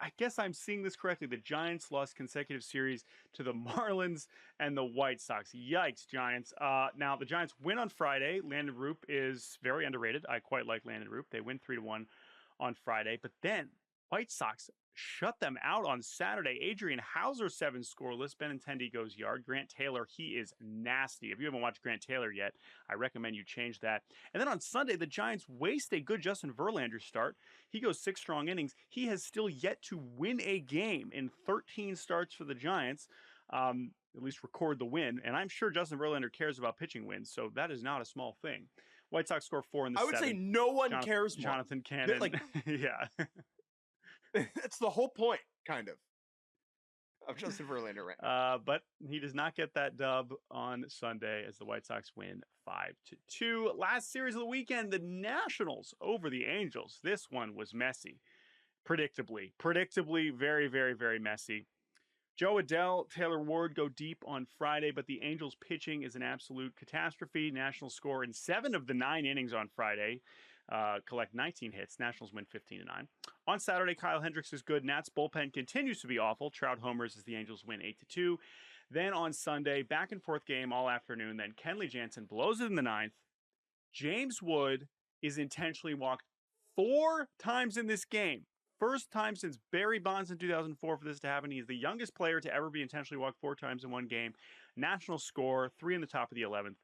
B: I guess I'm seeing this correctly. The Giants lost consecutive series to the Marlins and the White Sox. Yikes, Giants. Now, the Giants win on Friday. Landon Roop is very underrated. I quite like Landon Roop. They win 3-1 on Friday. But then, White Sox shut them out on Saturday. Adrian Hauser, 7 scoreless. Benintendi goes yard. Grant Taylor, he is nasty. If you haven't watched Grant Taylor yet, I recommend you change that. And then on Sunday, the Giants waste a good Justin Verlander start. He goes 6 strong innings. He has still yet to win a game in 13 starts for the Giants. At least record the win. And I'm sure Justin Verlander cares about pitching wins, so that is not a small thing. White Sox score 4 in the 7th.
A: I would say no one cares more.
B: Jonathan Cannon.
A: Like,
B: yeah.
A: That's the whole point, kind of Justin Verlander right now.
B: But he does not get that dub on Sunday as the White Sox win 5-2. Last series of the weekend, the Nationals over the Angels. This one was messy. Predictably, very, very, very messy. Joe Adell, Taylor Ward go deep on Friday, but the Angels pitching is an absolute catastrophe. Nationals score in 7 of the 9 innings on Friday, collect 19 hits. Nationals win 15-9. On Saturday, Kyle Hendricks is good. Nats bullpen continues to be awful. Trout homers as the Angels win 8-2. Then on Sunday, back and forth game all afternoon. Then Kenley Jansen blows it in the 9th. James Wood is intentionally walked 4 times in this game. First time since Barry Bonds in 2004 for this to happen. He's the youngest player to ever be intentionally walked 4 times in one game. National score, 3 in the top of the 11th.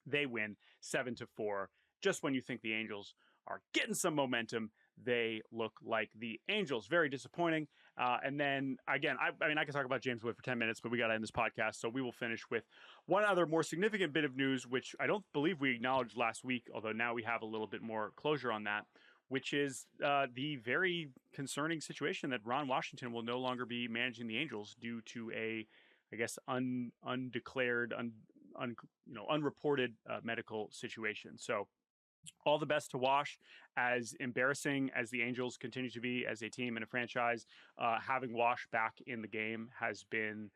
B: They win 7-4. Just when you think the Angels are getting some momentum, they look like the Angels. Very disappointing. And then, again, I mean, I could talk about James Wood for 10 minutes, but we got to end this podcast. So we will finish with one other more significant bit of news, which I don't believe we acknowledged last week, although now we have a little bit more closure on that, which is the very concerning situation that Ron Washington will no longer be managing the Angels due to a, I guess, undeclared, unreported medical situation. So all the best to Wash. As embarrassing as the Angels continue to be as a team and a franchise, having Wash back in the game has been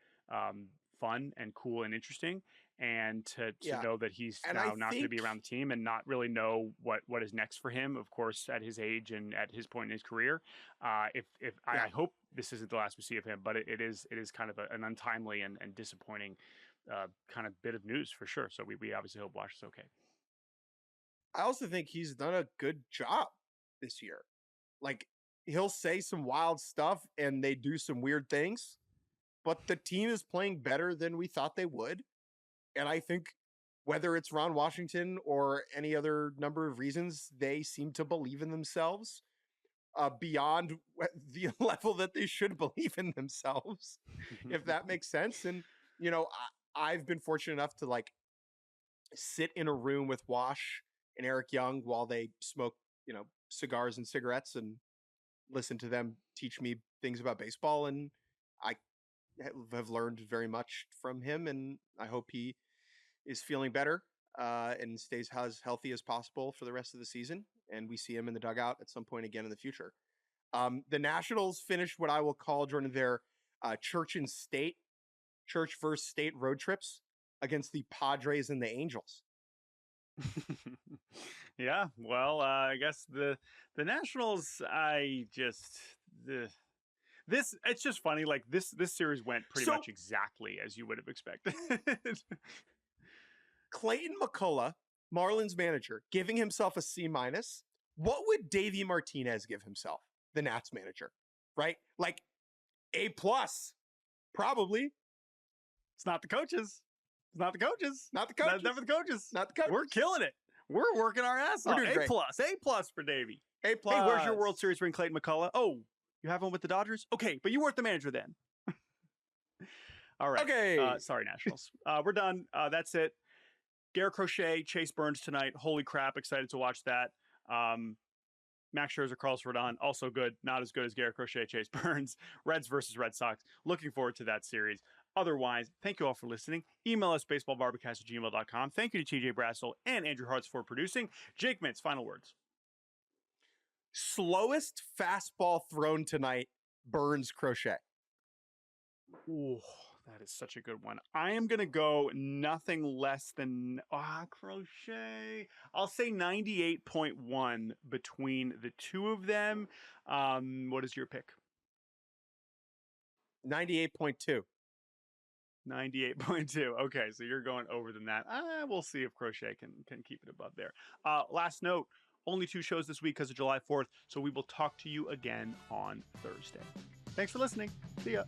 B: fun and cool and interesting. And to know that he's now not going to be around the team and not really know what is next for him, of course, at his age and at his point in his career. I hope this isn't the last we see of him, but it is kind of an untimely and disappointing kind of bit of news for sure. So we obviously hope Wash is okay.
A: I also think he's done a good job this year. Like, he'll say some wild stuff and they do some weird things, but the team is playing better than we thought they would. And I think whether it's Ron Washington or any other number of reasons, they seem to believe in themselves beyond the level that they should believe in themselves, if that makes sense. And, I've been fortunate enough to sit in a room with Wash and Eric Young while they smoke, cigars and cigarettes and listen to them teach me things about baseball. And I have learned very much from him, and I hope he is feeling better and stays as healthy as possible for the rest of the season. And we see him in the dugout at some point again in the future. The Nationals finished what I will call, Jordan, their church versus state road trips against the Padres and the Angels.
B: Yeah, well, I guess the Nationals, it's just funny. Like this series went pretty much exactly as you would have expected.
A: Clayton McCullough, Marlins manager, giving himself a C-. What would Davey Martinez give himself, the Nats manager? Right? Like A+, probably.
B: It's not the coaches.
A: Never the coaches.
B: Not the coaches. We're killing it. We're working our ass off. A+. A+ for Davey.
A: A+.
B: Hey, where's your World Series ring, Clayton McCullough? Oh, you have one with the Dodgers? Okay, but you weren't the manager then. All right.
A: Okay.
B: Sorry, Nationals. We're done. That's it. Garrett Crochet, Chase Burns tonight. Holy crap, excited to watch that. Max Scherzer, Carlos Rodon, also good. Not as good as Garrett Crochet, Chase Burns. Reds versus Red Sox. Looking forward to that series. Otherwise, thank you all for listening. Email us baseballbarbacast@gmail.com. Thank you to TJ Brassel and Andrew Hartz for producing. Jake Mintz, final words.
A: Slowest fastball thrown tonight, Burns Crochet.
B: Ooh, that is such a good one. I am going to go nothing less than Crochet. I'll say 98.1 between the two of them. What is your pick?
A: 98.2.
B: 98.2. Okay, so you're going over than that. We'll see if Crochet can keep it above there. Last note, Only 2 shows this week because of July 4th, so we will talk to you again on Thursday. Thanks for listening. See ya.